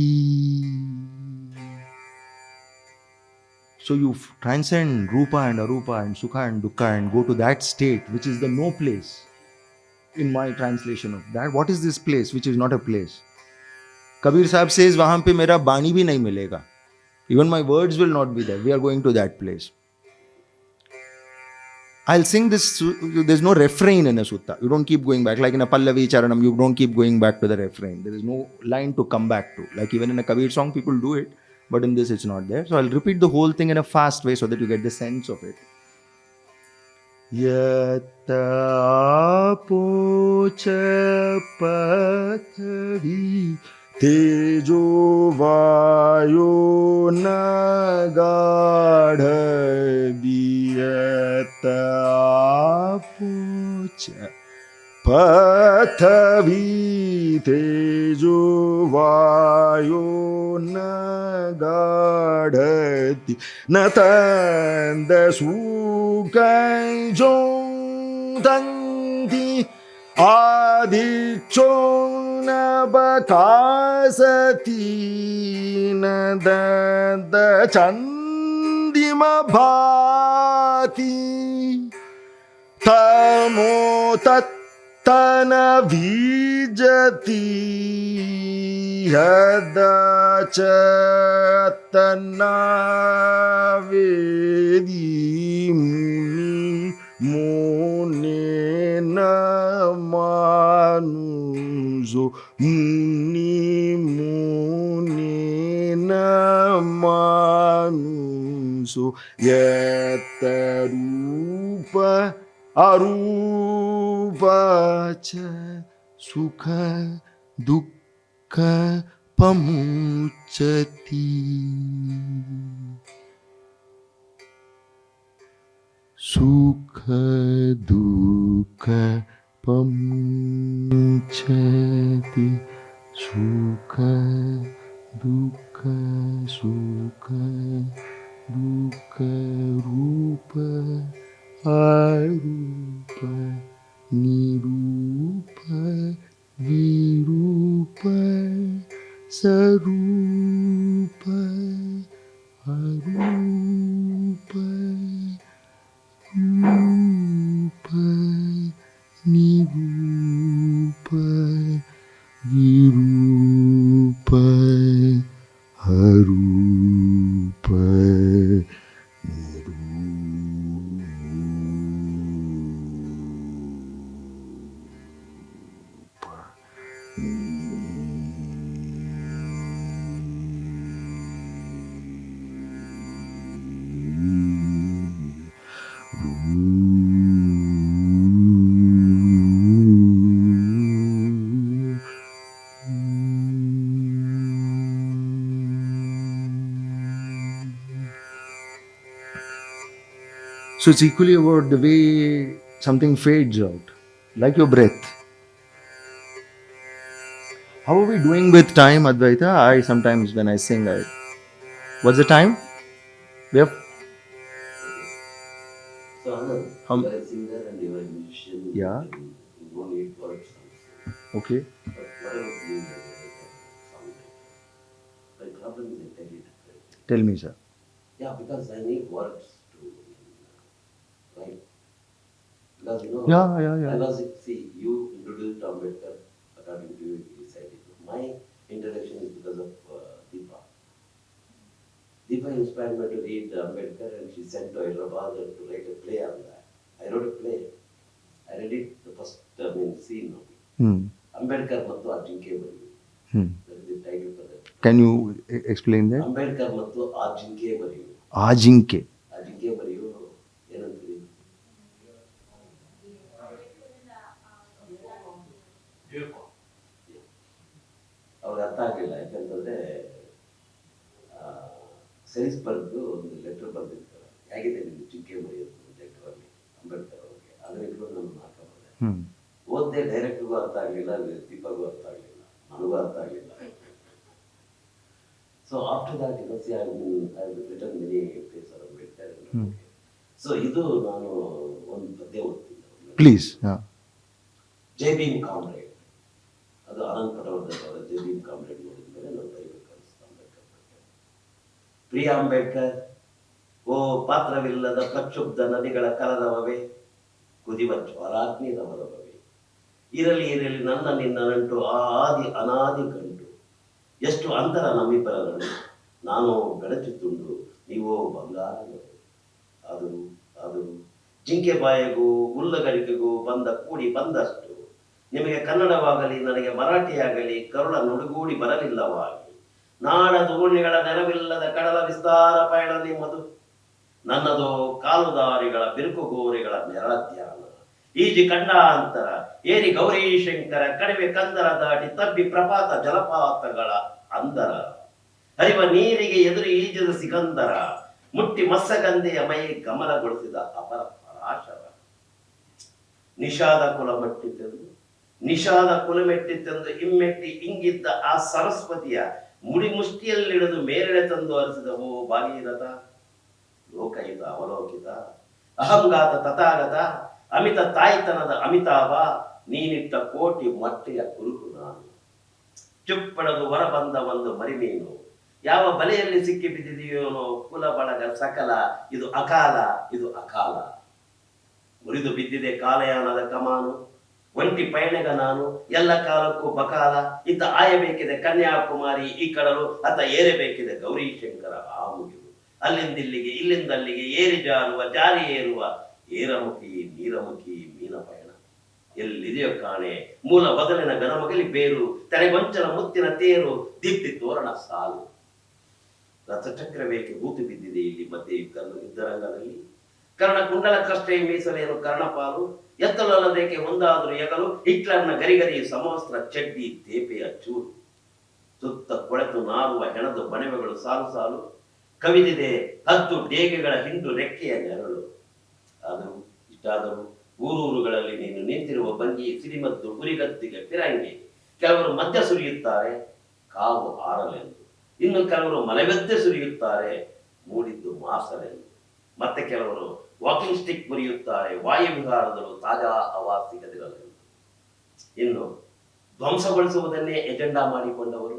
So you transcend Rupa and Arupa and Sukha and Dukkha and go to that state which is the no place. In my translation of that, what is this place which is not a place? Kabir Sahib says, "Wahan pe mera bani bhi nahi milega." Even my words will not be there. We are going to that place. I'll sing this, there's no refrain in a sutta. You don't keep going back. Like in a Pallavi Charanam, you don't keep going back to the refrain. There is no line to come back to. Like even in a Kabir song, people do it. But in this, it's not there. So I'll repeat the whole thing in a fast way so that you get the sense of it. Yatta pocha pathavi तेजो वायो न गाढ़ दियत आपुच पृथ्वी तेजो वायो न गाढ़ति न तंद सुकै जो तंति आदिचो न बकासती न दंद चंदिम भाति तमो तन विजति हदचतना वेदी मुनि मोने न मानुजो मुनि मोने न मानुजो यत रूप अरूप च सुख दुःख पमुच्यति सुख दुःख पमुच्यति सुख दुःख सुख दुःख रूप अरूप निरूप विरूप स्वरूप अरूप रूप निरूप विरूप अरूप So it's equally about the way something fades out, like your breath. How are we doing with time, Advaita? I sometimes, when I sing, what's the time? We have. So Anand, you are a singer and you are a musician. Yeah. You don't need words also. Okay. But what about you as a songwriter? My problem is entirely different. Tell me, sir. Yeah, because I need words to write. Because Yeah. I was, see, you introduced Ambedkar, according to you, you said it. My introduction is because of Deepa. Deepa inspired me to read Ambedkar and she sent to Hyderabad to write a play on that. I wrote a play. I read it the first scene of it. Ambedkar Mattu Ajinke Variyu. That is the title for that. Can you explain that? Ambedkar Mattu Ajinke Variyu. Ajinke. Ajinke Variyu ಏನಂತೀರಿ? ಅವ್ರಿಗೆ ಅರ್ಥ ಆಗಲಿಲ್ಲ. ಯಾಕಂತಂದ್ರೆ ಸೈನ್ಸ್ಬರ್ಗ್ ಒಂದು letter ಬರೆದಿರ್ತಾರೆ, ಹೇಗಿದೆ ನಿಮ್ಗೆ ಜಿಂಕೆ ಬರೆಯೋದು ಲೆಟರಲ್ಲಿ ಅಂಬೇಡ್ಕರ್ ಅವ್ರಿಗೆ. ಅದನ್ನ ಇಟ್ಕೊಂಡು ನಾನು ಹಾಕೊಂಡೆ. ಓದ್ದೆ, ಡೈರೆಕ್ಟ್ರಿಗೂ ಅರ್ಥ ಆಗಲಿಲ್ಲ, ದೀಪಗೂ ಅರ್ಥ ಆಗಲಿಲ್ಲ, ನನಗೂ ಅರ್ಥ ಆಗಲಿಲ್ಲ. So after that I return many place R Ambedkar. So ಇದು ನಾನು ಒಂದು ಪದ್ಯ ಓದ್ತೀನಿ. ಪ್ಲೀಸ್. ಜೈ ಭೀಮ್ ಕಾಮ್ರೇಡ್, ಅದು ಆನಂದ್ ಪಟವರ್ಧನ್ ಅವರ ಜೈ ಭೀಮ್ ಕಾಮ್ರೇಡ್ ನೋಡಿದ ಮೇಲೆ ನಾನು ಬರೀಬೇಕು ಅನಿಸ್ತು ಅಂಬೇಡ್ಕರ್ ಬಗ್ಗೆ. ಪ್ರಿಯ ಅಂಬೇಡ್ಕರ್, ಓ ಪಾತ್ರವಿಲ್ಲದ ಪ್ರಕ್ಷುಬ್ಧ ನದಿಗಳ ಕಲರವವೇ, ಕುದಿವ ಜ್ವಾಲಾಗ್ನಿದ ಹೊರಬವೆ, ಇರಲಿ ಇರಲಿ ನನ್ನ ನಿನ್ನ ನಂಟು ಆ ಆದಿ ಅನಾದಿ ಗಂಟು, ಎಷ್ಟು ಅಂತರ ನಮ್ಮಿಬ್ಬರ ನಂಟು, ನಾನು ಬೆಳಚು ತುಂಡು ನೀವೋ ಬಂಗಾರ. ಆದರೂ ಆದರೂ ಜಿಂಕೆ ಬಾಯಿಗೂ ಹುಲ್ಲಗರಿಕೆಗೂ ಬಂದ ಕೂಡಿ ಬಂದಷ್ಟು, ನಿಮಗೆ ಕನ್ನಡವಾಗಲಿ ನನಗೆ ಮರಾಠಿಯಾಗಲಿ ಕರುಳ ನುಡುಗೂಡಿ ಬರಲಿಲ್ಲವಾಗಿ, ನಾಡ ದೋಣಿಗಳ ನೆರವಿಲ್ಲದ ಕಡಲ ವಿಸ್ತಾರ ಪಯಣ ನಿಮ್ಮದು, ನನ್ನದು ಕಾಲುದಾರಿಗಳ ಬಿರುಕುಗೋರೆಗಳ ನೆರಳ ಧ್ಯಾನ, ಈಜಿ ಖಂಡಾಂತರ ಏರಿ ಗೌರೀಶಂಕರ ಕಣಿವೆ ಕಂದರ ದಾಟಿ ತಬ್ಬಿ ಪ್ರಪಾತ ಜಲಪಾತಗಳ ಅಂದರ ಹರಿವ ನೀರಿಗೆ ಎದುರು ಈಜದ ಸಿಕಂದರ ಮುಟ್ಟಿ ಮತ್ಸಗಂಧೆಯ ಮೈ ಗಮನಗೊಳಿಸಿದ ಅಪರ ಪರಾಶರ ನಿಷಾದ ಕುಲಮೆಟ್ಟಿತೆಂದು ಇಮ್ಮೆಟ್ಟಿ ಇಂಗಿದ್ದ ಆ ಸರಸ್ವತಿಯ ಮುಡಿ ಮುಷ್ಟಿಯಲ್ಲಿಡಿದು ಮೇಲೆಡೆ ತಂದು ಹರಿಸಿದ ಓ ಭಾಗೀರಥ ಲೋಕಹಿತ ಅವಲೋಕಿತ ಅಹಂಗಾತ ತಥಾಗತ ಅಮಿತ ತಾಯ್ತನದ ಅಮಿತಾಭ ನೀನಿಟ್ಟ ಕೋಟಿ ಮೊಟ್ಟೆಯ ಕುರುಕು ನಾನು ಚುಪ್ಪಡದು ಹೊರಬಂದ ಒಂದು ಮರಿಮೀನು ಯಾವ ಬಲೆಯಲ್ಲಿ ಸಿಕ್ಕಿ ಬಿದ್ದಿದೆಯೋನೋ ಕುಲ ಬಳಗ ಸಕಲ ಇದು ಅಕಾಲ ಮುರಿದು ಬಿದ್ದಿದೆ ಕಾಲಯಾನದ ಕಮಾನು ಒಂಟಿ ಪಯಣಗ ನಾನು ಎಲ್ಲ ಕಾಲಕ್ಕೂ ಬಕಾಲ ಇತ್ತ ಆಯಬೇಕಿದೆ ಕನ್ಯಾಕುಮಾರಿ ಈ ಕಡಲು ಅತ್ತ ಏರಬೇಕಿದೆ ಗೌರೀಶಂಕರ ಆ ಮುಗಿದು ಅಲ್ಲಿಂದಿಲ್ಲಿಗೆ ಇಲ್ಲಿಂದಲ್ಲಿಗೆ ಏರಿ ಜಾರಿ ಏರುವ ಏರಮುಖಿ ನೀರಮುಖಿ ಮೀನ ಪಯಣ ಎಲ್ಲಿದೆಯೋ ಕಾಣೆ ಮೂಲ ಬದಲಿನ ಗನಮಗಲಿ ಬೇರು ತಲೆಗೊಂಚಲ ಮುತ್ತಿನ ತೇರು ದೀಪ್ತಿ ತೋರಣ ಸಾಲು ರಥಚಕ್ರವೇಕೆ ಹೂತು ಬಿದ್ದಿದೆ ಇಲ್ಲಿ ಮಧ್ಯೆ ಯುದ್ಧರಂಗದಲ್ಲಿ ಕರ್ಣ ಕುಂಡಲಕ್ಕಷ್ಟೇ ಮೀಸಲೇನು ಕರ್ಣಪಾಲು ಎತ್ತಲಲ್ಲದೇಕೆ ಒಂದಾದರೂ ಎಗಲು ಹಿಟ್ಲರ್ನ ಗರಿಗರಿ ಸಮವಸ್ತ್ರ ಚಡ್ಡಿ ತೇಪೆಯ ಚೂರು ಸುತ್ತ ಕೊಳೆತು ನಾರುವ ಹೆಣದ ಬಣವೆಗಳು ಸಾಲು ಸಾಲು ಕವಿದಿದೆ 10 ಡೇಗೆಗಳ ಹಿಂಡು ರೆಕ್ಕೆಯ ನೆರಳು ಇಷ್ಟಾದರೂ ಊರೂರುಗಳಲ್ಲಿ ನೀನು ನಿಂತಿರುವ ಭಂಗಿ ಸಿರಿಮದ್ದು ಗುರಿಗತ್ತಿಗೆ ಫಿರಂಗಿ ಕೆಲವರು ಮದ್ಯ ಸುರಿಯುತ್ತಾರೆ ಕಾವು ಆರಲೆಂದು ಇನ್ನು ಕೆಲವರು ಮಲಗದ್ದೆ ಸುರಿಯುತ್ತಾರೆ ಮೂಡಿದ್ದು ಮಾಸಲೆಂದು ಮತ್ತೆ ಕೆಲವರು ವಾಕಿಂಗ್ ಸ್ಟಿಕ್ ಮುರಿಯುತ್ತಾರೆ ವಾಯುವಿಹಾರದಲ್ಲೂ ತಾಜಾ ಹವಾ ಸಿಗದಿರಲೆಂದು ಇನ್ನು ಧ್ವಂಸಗೊಳಿಸುವುದನ್ನೇ ಎಜೆಂಡಾ ಮಾಡಿಕೊಂಡವರು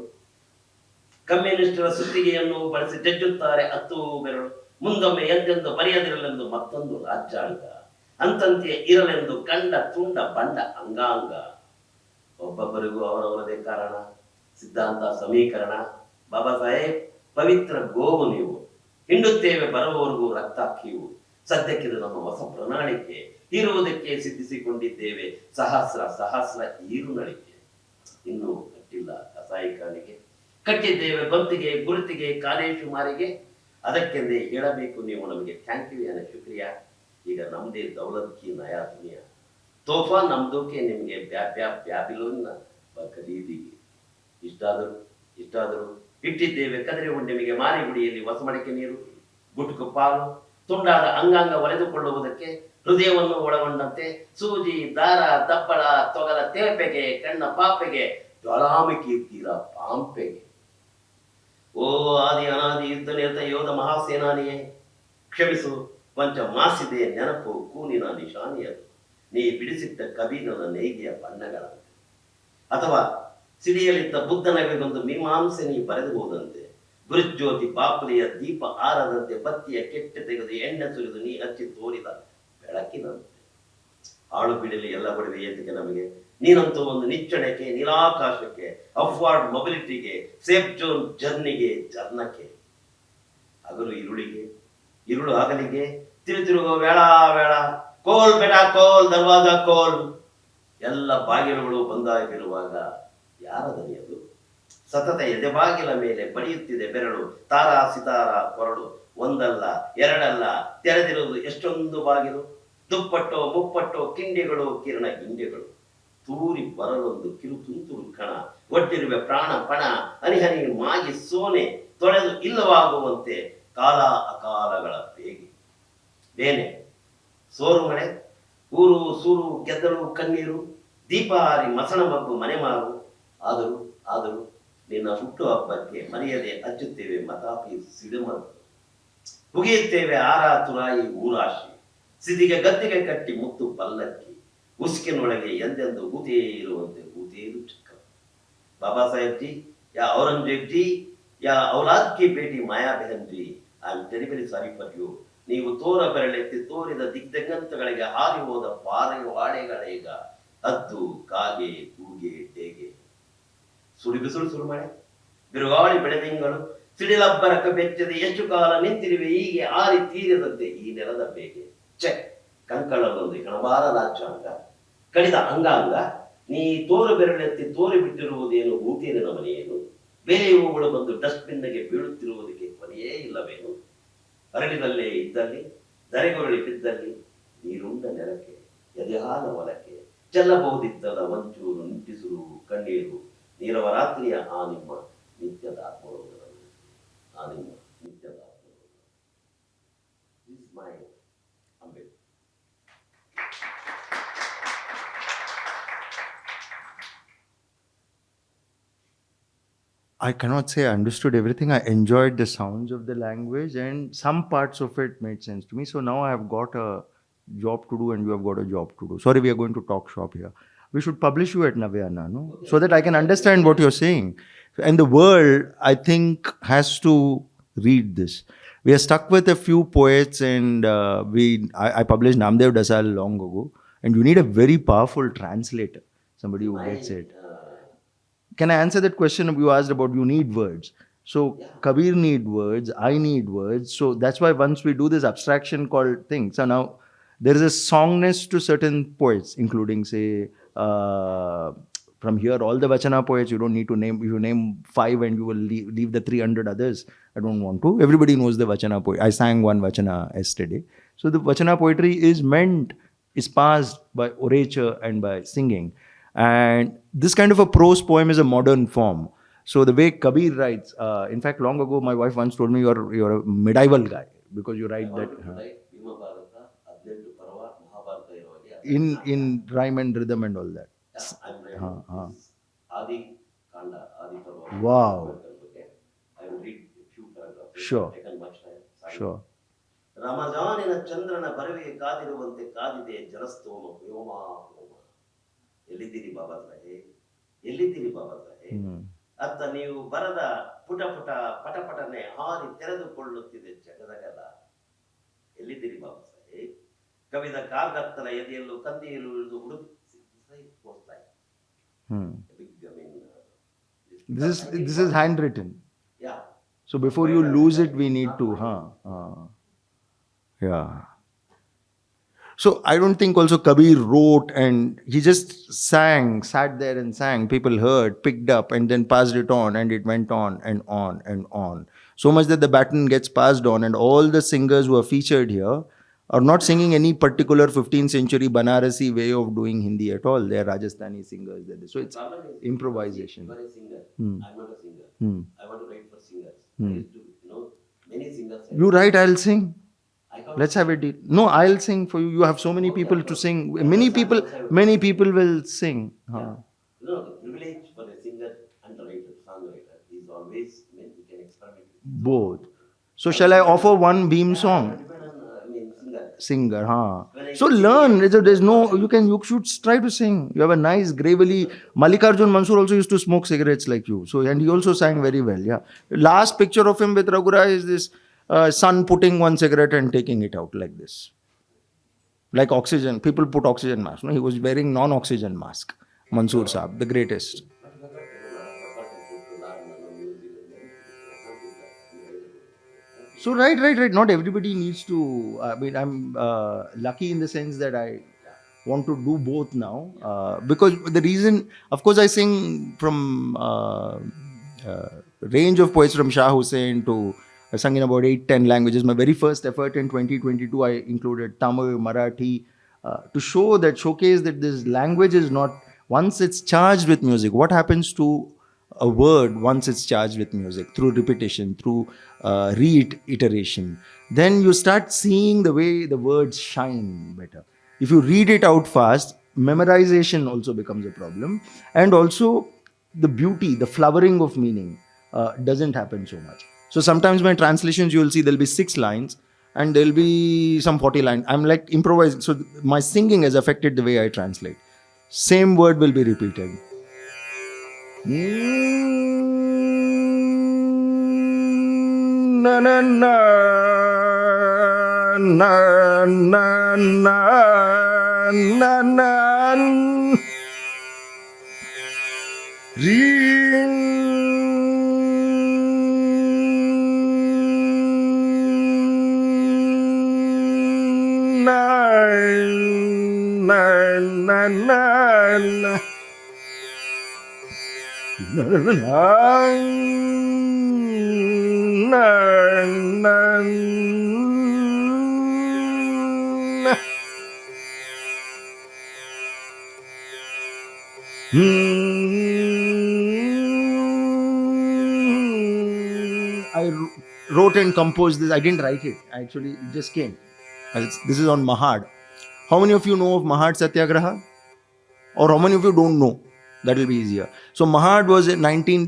ಕಮ್ಯುನಿಸ್ಟರ ಸುತ್ತಿಗೆಯನ್ನು ಬಳಸಿ ಜಜ್ಜುತ್ತಾರೆ 10 ಬೆರಳು ಮುಂದೊಮ್ಮೆ ಎಂದೆಂದು ಬರೆಯದಿರಲೆಂದು ಮತ್ತೊಂದು ರಾಜ್ಯಾಂಗ ಅಂತಂತೆ ಇರಲೆಂದು ಕಂಡ ತುಂಡ ಬಂಡ ಅಂಗಾಂಗ ಒಬ್ಬೊಬ್ಬರಿಗೂ ಅವರವರದೇ ಕಾರಣ ಸಿದ್ಧಾಂತ ಸಮೀಕರಣ ಬಾಬಾ ಸಾಹೇಬ್ ಪವಿತ್ರ ಗೋವು ನೀವು ಹಿಂಡುತ್ತೇವೆ ಬರುವವರೆಗೂ ರಕ್ತಾಕಿವು ಸದ್ಯಕ್ಕಿದು ನಮ್ಮ ಹೊಸ ಪ್ರಣಾಳಿಕೆ ಇರುವುದಕ್ಕೆ ಸಿದ್ಧಿಸಿಕೊಂಡಿದ್ದೇವೆ ಸಹಸ್ರ ಈರುನಳಿಕೆ ಇನ್ನೂ ಕಟ್ಟಿಲ್ಲ ಕಸಾಯಿಕಾನಿಗೆ ಕಟ್ಟಿದ್ದೇವೆ ಬಂತಿಗೆ ಗುರುತಿಗೆ ಕಾಲೇಶುಮಾರಿಗೆ ಅದಕ್ಕೆಂದೇ ಹೇಳಬೇಕು ನೀವು ನಮಗೆ ಥ್ಯಾಂಕ್ ಯು ಅನ್ನ ಶುಕ್ರಿಯಾ ಈಗ ನಮ್ದೇ ದೌಲತ್ ಕಿ ನಯಾ ದುನಿಯಾ ತೋಫಾ ನಮ್ದೋಕೆ ನಿಮಗೆ ಬ್ಯಾಬಿಲೋನ್ನ ಖರೀದಿಗೆ ಇಷ್ಟಾದರೂ ಇಟ್ಟಿದ್ದೇವೆ ಕದರಿ ಹುಣ್ಣಿಮೆಗೆ ಮಾರಿಗುಡಿಯಲ್ಲಿ ಹೊಸಮಡಿಕೆ ನೀರು ಗುಟುಕು ಪಾಲು ತುಂಡಾದ ಅಂಗಾಂಗ ಒಲೆದುಕೊಳ್ಳುವುದಕ್ಕೆ ಹೃದಯವನ್ನು ಒಳಗೊಂಡಂತೆ ಸೂಜಿ ದಾರ ದಪ್ಪಳ ತೊಗಲ ತೇಪೆಗೆ ಕಣ್ಣ ಪಾಪೆಗೆ ಜ್ವಾಲಾಮುಖಿ ತೀರ ಪಾಂಪೆಗೆ ಓ ಆದಿ ಅನಾದಿ ಯುದ್ಧ ನಿರತ ಯೋಧ ಮಹಾಸೇನಾನಿಯೇ ಕ್ಷಮಿಸು ಕೊಂಚ ಮಾಸಿದೆ ನೆನಪು ಕೂನಿನ ನಿಶಾನಿಯರು ನೀ ಬಿಡಿಸಿದ್ದ ಕಬೀರನ ನೇಗಿಯ ಬಣ್ಣಗಳಂತೆ ಅಥವಾ ಸಿಡಿಯಲಿದ್ದ ಬುದ್ಧನಗೊಂದು ಮೀಮಾಂಸೆ ನೀ ಬರೆದು ಹೋದಂತೆ ಗುರುಜ್ಯೋತಿ ಬಾಪುಲಿಯ ದೀಪ ಆರದಂತೆ ಬತ್ತಿಯ ಕೆಟ್ಟೆ ತೆಗೆದು ಎಣ್ಣೆ ಸುರಿದು ನೀ ಹಚ್ಚಿ ತೋರಿದ ಬೆಳಕಿನಂತೆ ಆಳು ಬಿಡಲಿ ಎಲ್ಲ ಬಡವೆ ಏತಿಗೆ ನಮಗೆ ನೀನಂತೂ ಒಂದು ನಿಚ್ಚಣಕ್ಕೆ ನೀಲಾಕಾಶಕ್ಕೆ ಅಫ್ವಾರ್ಡ್ ಮೊಬಿಲಿಟಿಗೆ ಸೇಫ್ ಜೋನ್ ಜರ್ನಿಗೆ ಜರ್ನಕ್ಕೆ ಹಗಲು ഇരുಳು ಹಗಲಿಗೆ ತಿರುತಿರುಗೋ ವೇಳ ಕೋಲ್ ಬೆಟ ಕೋಲ್ ದರ್ವಾಜ ಕೋಲ್ ಎಲ್ಲ ಬಾಗಿಲುಗಳು ಬಂದಾಗಿರುವಾಗ ಯಾರ ದನಿಯದು ಸತತ ಎದೆಬಾಗಿಲ ಮೇಲೆ ಬಡಿಯುತ್ತಿದೆ ಬೆರಳು ತಾರಾ ಸಿತಾರ ಕೊರಳು ಒಂದಲ್ಲ ಎರಡಲ್ಲ ತೆರೆದಿರುವುದು ಎಷ್ಟೊಂದು ಬಾಗಿಲು ದುಪ್ಪಟ್ಟೋ ಮುಪ್ಪಟ್ಟೋ ಕಿಂಡಿಗಳು ಕಿರಣ ಗಿಂಡಿಗಳು ತೂರಿ ಬರಲೊಂದು ಕಿರು ತುಂತುರು ಕಣ ಒಟ್ಟಿರುವೆ ಪ್ರಾಣ ಪಣ ಹನಿಹನಿ ಮಾಗಿ ಸೋನೆ ತೊಳೆದು ಇಲ್ಲವಾಗುವಂತೆ ಕಾಲ ಅಕಾಲಗಳ ಬೇನೆ ಸೋರು ಮಳೆ ಊರು ಸೂರು ಗೆದ್ದಲು ಕಣ್ಣೀರು ದೀಪ ಹಾರಿ ಮಸಣ ಮಬ್ಬು ಮನೆ ಮಾರು ಆದರೂ ನಿನ್ನ ಹುಟ್ಟು ಹಬ್ಬಕ್ಕೆ ಮರೆಯದೆ ಹಚ್ಚುತ್ತೇವೆ ಮತಾಪಿ ಸಿಡಿಮರು ಹುಗಿಯುತ್ತೇವೆ ಆರ ತುರಾಯಿ ಊರಾಶಿ ಸಿದಿಗೆ ಗದ್ದಿಗೆ ಕಟ್ಟಿ ಮುತ್ತು ಪಲ್ಲಕ್ಕಿ ಉಸುಕಿನೊಳಗೆ ಎಂದೆಂದು ಊತೇ ಇರುವಂತೆ ಊತೇರು ಚಕ್ರ ಬಾಬಾ ಸಾಹೇಬ್ ಜಿ ಯಾ ಔರಂಗಜೇಬ್ ಜಿ ಯಾ ಔಲಾದ್ ಕಿ ಬೇಟಿ ಮಾಯಾ ಬೆಹನ್ ji I am terribly sorry for you ನೀವು ತೋರ ಬೆರಳೆತ್ತಿ ತೋರಿದ ದಿಗ್ಗಂತಗಳಿಗೆ ಹಾರಿ ಹೋದ ವಾಡೆಗಳೀಗ ಹದ್ದು ಕಾಗೆ ಕೂಗೆ ಟೇಗೆ ಸುಳಿ ಬಿಸಿಲು ಸುರುಮಳೆ ಬಿರುಗಾಳಿ ಬೆಳೆದಿಂಗಳು ಸಿಡಿಲಬ್ಬರಕ ಬೆಚ್ಚದೆ ಎಷ್ಟು ಕಾಲ ನಿಂತಿರುವೆ ಹೀಗೆ ಆರಿ ತೀರದಂತೆ ಈ ನೆಲದ ಬೇಗೆ ಚೆಕ್ ಕಂಕಳಲ್ಲೊಂದು ಹೆಣಬಾರ ರಾಜ್ಯಾಂಗ ಕಡಿದ ಅಂಗಾಂಗ ನೀ ತೋರು ಬೆರಳೆತ್ತಿ ತೋರಿ ಬಿಟ್ಟಿರುವುದೇನು ಊತೇನಿನ ಮನೆಯೇನು ಬೇರೆ ಹೂಗಳು ಬಂದು ಡಸ್ಟ್ಬಿನ್ಗೆ ಬೀಳುತ್ತಿರುವುದಕ್ಕೆ ಕೊನೆಯೇ ಇಲ್ಲವೇನು ಅರಳಿನಲ್ಲೇ ಇದ್ದಲ್ಲಿ ದರೆಗೊರಳಿ ಬಿದ್ದಲ್ಲಿ ನೀರುಂಡ ನೆಲಕ್ಕೆ ಎದೆಹಾಲ ಒಲಕ್ಕೆ ಚೆಲ್ಲಬಹುದಿತ್ತಲ್ಲ ಒಂಚೂರು ನಿಟ್ಟಿಸುರು ಕಣ್ಣೀರು ನೀರವ ರಾತ್ರಿಯ ಆ ನಿಮ್ಮ ನಿತ್ಯದ ಆತ್ಮರೋಧನವು ಆ ನಿಮ್ಮ ನಿತ್ಯದ ಆತ್ಮರೋಧನ. This is my Ambedkar. I cannot say I understood everything. I enjoyed the sounds of the language and some parts of it made sense to me. So now I have got a job to do and you have got a job to do. Sorry, we are going to talk shop here. We should publish you at Navyana, no? So that I can understand what you're saying. And the world, I think, has to read this. We are stuck with a few poets and I published Namdev Dasal long ago. And you need a very powerful translator, somebody who gets it. Can I answer that question you asked about you need words? So Kabir need words, I need words. So that's why once we do this abstraction called thing, so now there is a songness to certain poets, including say, from here all the Vachana poets, you don't need to name, you name 5 and you will leave the 300 others. I don't want to. Everybody knows the Vachana poet. I sang one Vachana yesterday. So the Vachana poetry is passed by orature and by singing. And this kind of a prose poem is a modern form. So the way Kabir writes, in fact, long ago, my wife once told me you're a medieval guy because you write that in rhyme and rhythm and all that. Adi Kanda, Adi Parva. Wow. I will read a few paragraphs. Sure. Taken much time. Sorry. Sure. ರಮಜಾನಿನ ಚಂದ್ರನ ಬರವಿಗೆ ಕಾದಿರುವಂತೆ ಕಾದಿದೆ ಜನಸ್ತೋಮ ವ್ಯೋಮ ಹೋಮ. ಎಲ್ಲಿದ್ದೀರಿ ಬಾಬಾ ಸಾಹೇ, ಎಲ್ಲಿದ್ದೀರಿ ಬಾಬಾ ಸಾಹೇ ಅತ್ತ ನೀವು ಬರದ ಪುಟ ಪುಟ ಪಟಪಟನೆ ಹಾರಿ ತೆರೆದುಕೊಳ್ಳುತ್ತಿದೆ ಜಗದಗಲ. ಎಲ್ಲಿದ್ದೀರಿ ಬಾಬಾ ಸಾಹೇ, ಕವಿದ ಕಾಗತ್ತಲ ಎದೆಯಲ್ಲೂ ಕಂದಿಯಲ್ಲೂ ಇಳಿದು ಹುಡುಕಿ. This is handwritten. Yeah. So before you lose it, we need to, yeah. So I don't think also Kabir wrote and he just sang, sat there and sang. People heard, picked up and then passed it on and it went on and on and on. So much that the baton gets passed on and all the singers who are featured here are not singing any particular 15th century Banarasi way of doing Hindi at all. They are Rajasthani singers. So it's improvisation. You are a singer. I'm not a singer. I want to write for singers. I used to know many singers. You write, I'll sing. Let's have a deal. No, I'll sing for you. You have so many people to sing. Many people will sing. No, the privilege for a singer and a writer, songwriter is always when you can experiment with Both. So shall I offer one Bhim song? singer. So learn. There's no, you should try to sing. You have a nice, gravely. Mallikarjun Mansur also used to smoke cigarettes like you. So, and he also sang very well. Yeah. Last picture of him with Raghura is this son putting one cigarette and taking it out like this. Like oxygen. People put oxygen mask. No, he was wearing non-oxygen mask. Mansoor Saab, the greatest. So right. Not everybody needs to. I mean, I'm lucky in the sense that I want to do both now. Because the reason, of course, I sing from range of poets from Shah Hussain to I sung in about 8-10 languages. My very first effort in 2022, I included Tamil, Marathi, to showcase that this language is not, once it's charged with music, what happens to a word once it's charged with music? Through repetition, through reiteration. Then you start seeing the way the words shine better. If you read it out fast, memorization also becomes a problem. And also the beauty, the flowering of meaning doesn't happen so much. So sometimes my translations, you will see there'll be 6 lines and there'll be some 40 lines. I'm like improvising. So my singing has affected the way I translate. Same word will be repeated. Na na na na na na na na I wrote and composed this. I didn't write it. Actually, it just came. This is on Mahad. How many of you know of Mahad Satyagraha? Or how many of you don't know? That will be easier. So Mahad was in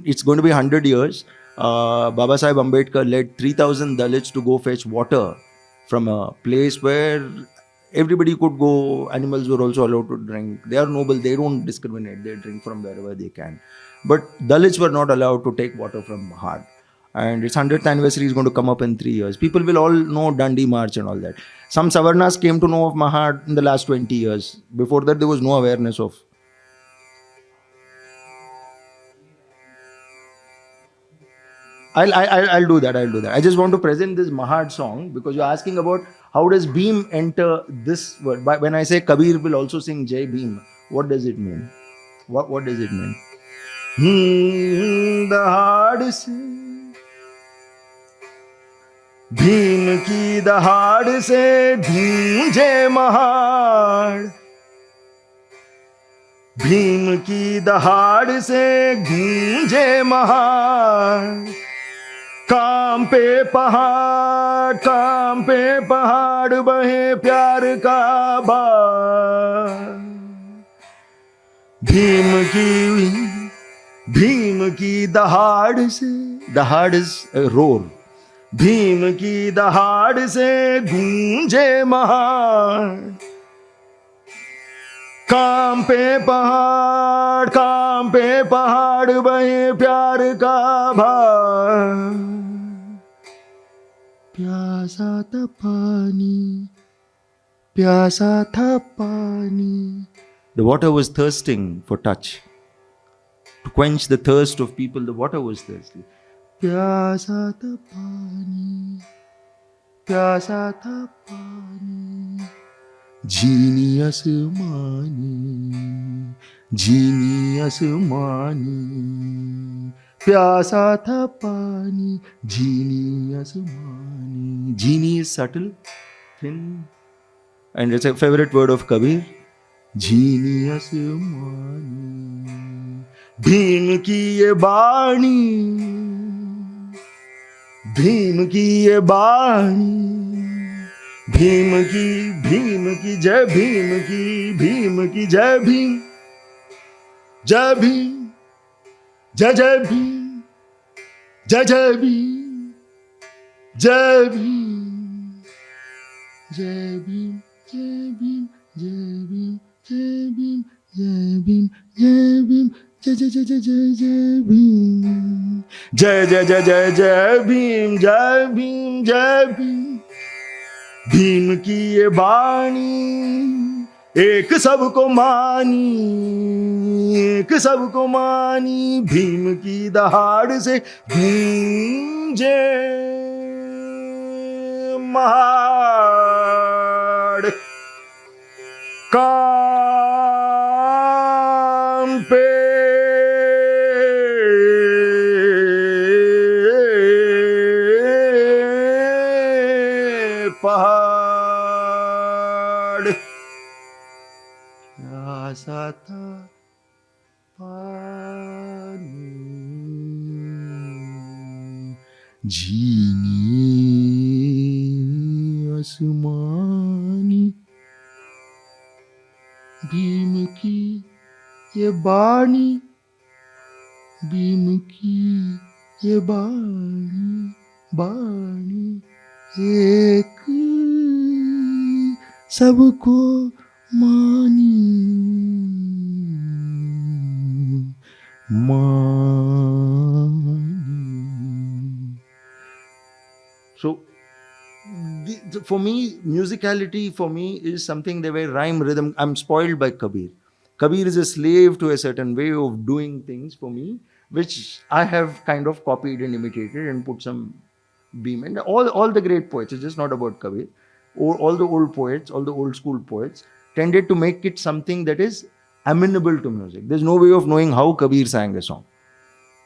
it's going to be 100 years. Baba Sahib Ambedkar led 3,000 Dalits to go fetch water from a place where everybody could go. Animals were also allowed to drink. They are noble. They don't discriminate. They drink from wherever they can. But Dalits were not allowed to take water from Mahad. And its 100th anniversary is going to come up in 3 years. People will all know Dandi March and all that. Some Savarnas came to know of Mahad in the last 20 years. Before that, there was no awareness of. I'll do that. I just want to present this Mahad song because you're asking about how does Bhim enter this word. When I say Kabir will also sing Jai Bhim, what does it mean? What does it mean? दहाड़ से भीम की दहाड़ से गूंजे महाड़, भीम की दहाड़ से गूंजे महाड़, कांपे पहाड़ बहे प्यार का बाढ़, भीम की दहाड़ से, दहाड़ इज रोर, भीम की दहाड़ से गूंजे महाड़, कांपे पहाड़ बहे प्यार का भार, प्यासा था पानी. The water was thirsting for touch. To quench the thirst of people, the water was thirsty. प्यासा था पानी, जीनी आसमानी, प्यासा था पानी, जीनी आसमानी. Genie is subtle, thin, and it's a favorite word of Kabir. जीनी आसमानी, भीम की ये बाणी, भीम की ये बाणी, भीम की जय भीम की जय भीम, जय भीम, जय भीम, जय भीम, जय भीम, जय भीम, जय भीम, जय भीम, जय भीम, जय भीम, जय भीम, जय भीम, जय भीम, जय भीम, जय भीम. भीम की ये बाणी एक सबको मानी, भीम की दहाड़ से गूंजे महाड़, कांपे पहाड़, प्यासा था पानी, जीनी आसमानी, भीम की ये बाणी, भीम की ये बाणी एक सबको मानी. So for me, musicality for me is something that where rhyme, rhythm. I'm spoiled by Kabir. Kabir is a slave to a certain way of doing things for me, which I have kind of copied and imitated and put some beam. And all the great poets, it's just not about Kabir. All the old poets, all the old school poets tended to make it something that is amenable to music. There's no way of knowing how Kabir sang a song.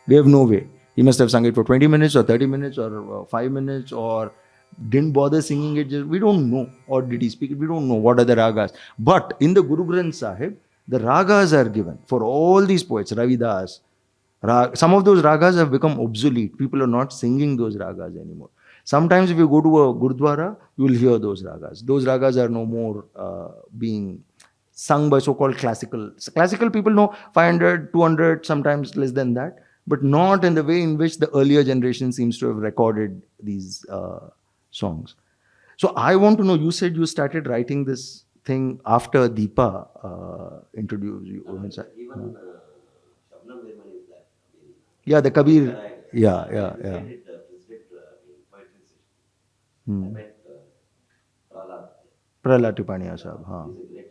We have no way. He must have sung it for 20 minutes or 30 minutes or 5 minutes or didn't bother singing it. We don't know. Or did he speak it? We don't know. What are the ragas? But in the Guru Granth Sahib, The ragas are given for all these poets, Ravidas. Some of those ragas have become obsolete. People are not singing those ragas anymore. Sometimes if you go to a gurdwara, you will hear those ragas. Those ragas are no more being sung by so-called classical. Classical people know 500, 200, sometimes less than that, but not in the way in which the earlier generation seems to have recorded these songs. So I want to know, you said you started writing this thing after Deepa introduced you. Even Shabnam Verma is that. I mean, Yeah, the Kabir. I- Yeah. I decided, poetry session. I met Prahlad. Prahlad Tipania Sahab. Huh. He's a great,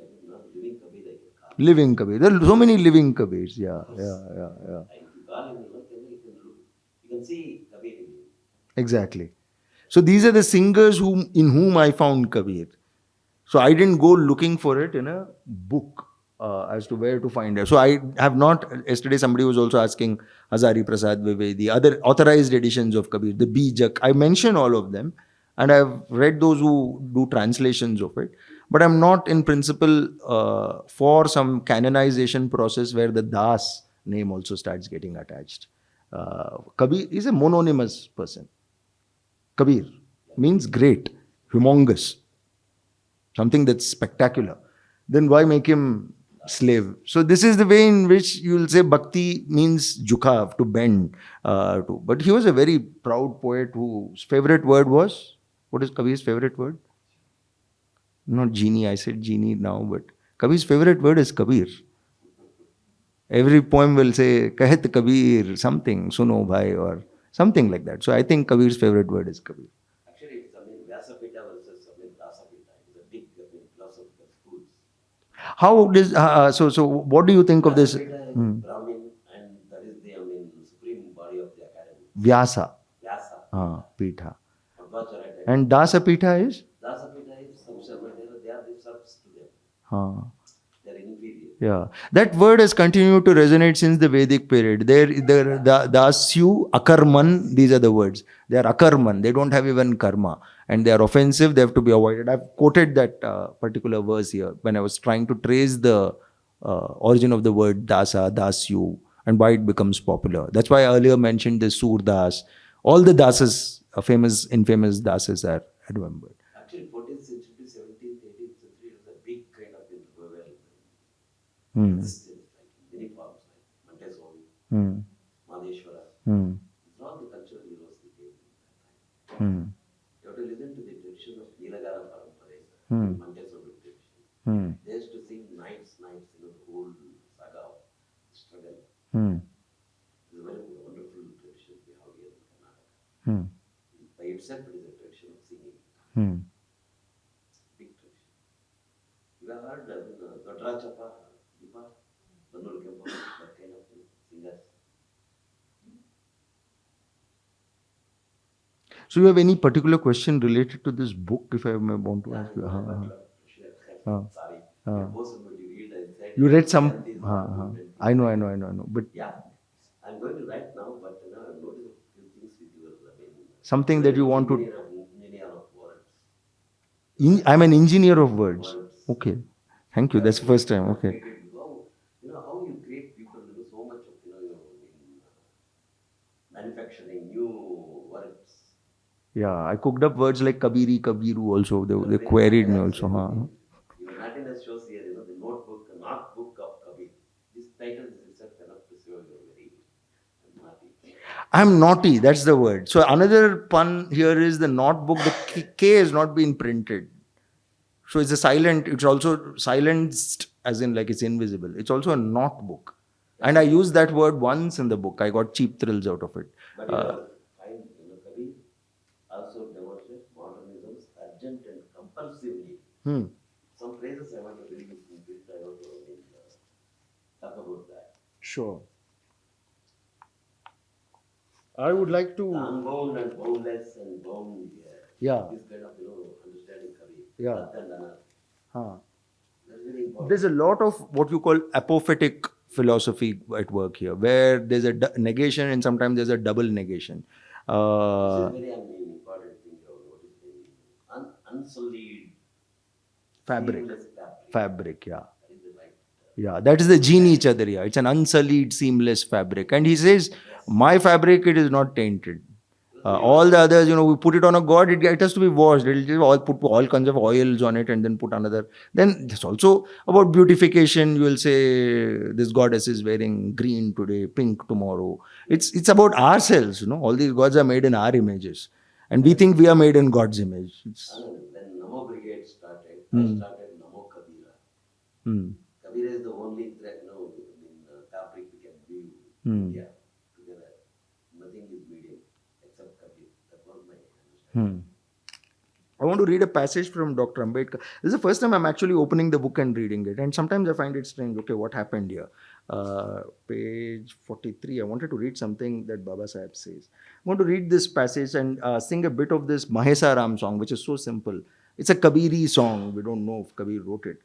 living Kabir I can call. Living Kabir. There are so many living Kabirs. Yeah. If you call him, you can see Kabir in him. Exactly. So these are the singers in whom I found Kabir. So I didn't go looking for it in a book as to where to find it. So I have not. Yesterday somebody was also asking Hazari Prasad Vivedi, other authorized editions of Kabir, the Bijak. I mention all of them, and I've read those who do translations of it. But I'm not in principle for some canonization process where the Das name also starts getting attached. Kabir is a mononymous person. Kabir means great, humongous, something that's spectacular. Then why make him slave? So this is the way in which you will say bhakti means jhukav, to bend. But he was a very proud poet whose favorite word was, what is Kabir's favorite word? Not genie, I said genie now, but Kabir's favorite word is Kabir. Every poem will say, Kahet Kabir, something, suno bhai, or something like that. So I think Kabir's favorite word is Kabir. Actually, it's Vyasapita versus Dasapita. It's a big philosophical schools. How does, so what do you think of this? Vyasapita is Brahmin, and that is the supreme body of the academy. Vyasa, Vyasa. Pitha. Madhvacharya. And Dasapita is? Dasapita is some Sharma. They are the subs to them. Huh. They are inferior. Yeah, that word has continued to resonate since the Vedic period. The Dasyu, Akarman, these are the words. They are Akarman, they don't have even karma. And they are offensive, they have to be avoided. I've quoted that particular verse here when I was trying to trace the origin of the word Dasa, Dasyu, and why it becomes popular. That's why I earlier mentioned the Sur Das. All the Dasas, famous, infamous Dasas are remembered. Actually, 14th century, 17th, 18th century was a big kind of revival. Resistance, like many forms, like Montessori, Madheshwara. It's all the cultural heroes they gave at that time. You have to listen to the tradition of Nilagara Parampara, Montessori tradition. They used to sing nights, the whole saga of struggle. It's a very wonderful tradition we have here in Kannada. By itself, it is a tradition of singing. Big tradition. You have heard Dodra Chapa, Deepa, Bangalore International Centre, that kind of singers. So you have any particular question related to this book, if I may want to ask you? Sorry. Most of what you read, I said. You read some. I know. But Yeah, I'm going to write now, but I've noticed a few things with your. something that you want to. Engineer of words. I'm an engineer of words. Okay. Thank you. That's the first time. Okay. How you create people, so much of, in manufacturing new words. Yeah, I cooked up words like Kabiri, Kabiru also. They queried me also. Your naughtiness shows here, the Notbook of Kabir. This title is itself enough to show you're very naughty. I'm naughty. That's the word. So another pun here is the notebook. The K has not been printed. So it's a silent, it's also silenced as in like it's invisible. It's also a notebook. And I used that word once in the book. I got cheap thrills out of it. But find, Kabir also demonstrates modernism's urgent and compulsive need. Some phrases I want to read in bit, I want to talk about that. Sure. I would like to. The unbound and boundless and bound. Yeah. This kind of, understanding Kabir. Yeah. That and another. That's very important. There's a lot of what you call apophatic philosophy at work here, where there's a negation and sometimes there's a double negation. This is very important thing you have noticed. Unsullied Fabric. seamless Fabric, yeah. That is the right Yeah, that is the genie chadariya. It's an unsullied, seamless fabric. And he says, my fabric, it is not tainted. All the others, we put it on a god, it has to be washed. It'll just all put all kinds of oils on it and then put another. Then it's also about beautification. You will say this goddess is wearing green today, pink tomorrow. It's about ourselves. All these gods are made in our images, and we think we are made in God's image. When Namo Brigade started, I started Namo Kabira. Kabira is the only thread, in fabric we can weave India together. Nothing is medium except Kabir. That was my understanding. I want to read a passage from Dr. Ambedkar. This is the first time I'm actually opening the book and reading it. And sometimes I find it strange. Okay, what happened here? Page 43. I wanted to read something that Baba Sahib says. I want to read this passage and sing a bit of this Mahesaram song, which is so simple. It's a Kabiri song. We don't know if Kabir wrote it.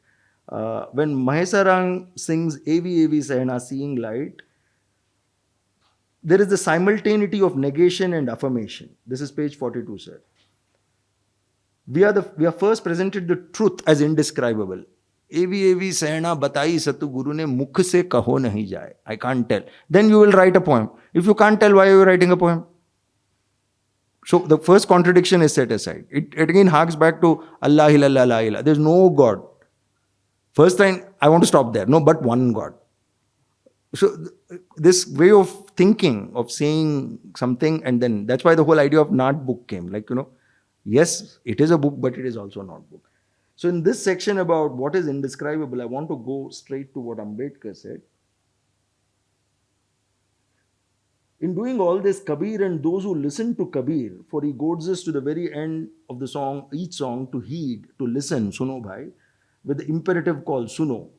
When Mahesaram sings Avi Avi Sehna, seeing light, there is the simultaneity of negation and affirmation. This is page 42, sir. We are first presented the truth as indescribable. Avi Avi Sehna Batai Satu Guru ne mukh se kaho nahi jaye. I can't tell. Then you will write a poem. If you can't tell, why are you writing a poem? So the first contradiction is set aside. It again harks back to Allah illallah la ilaha. There's no God. First time, I want to stop there. No, but one God. So this way of thinking, of saying something, and then that's why the whole idea of notebook came. Yes, it is a book, but it is also a notebook. So in this section about what is indescribable, I want to go straight to what Ambedkar said. In doing all this, Kabir and those who listen to Kabir, for he goads us to the very end of the song, each song, to heed, to listen, suno bhai, with the imperative call, suno,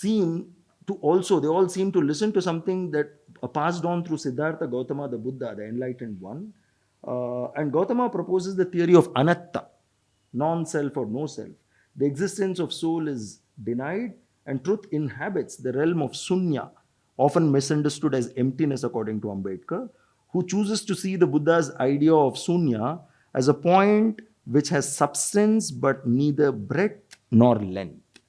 they all seem to listen to something that passed on through Siddhartha Gautama, the Buddha, the enlightened one. And Gautama proposes the theory of anatta, non-self or no self. The existence of soul is denied and truth inhabits the realm of sunya, often misunderstood as emptiness according to Ambedkar, who chooses to see the Buddha's idea of sunya as a point which has substance but neither breadth nor length.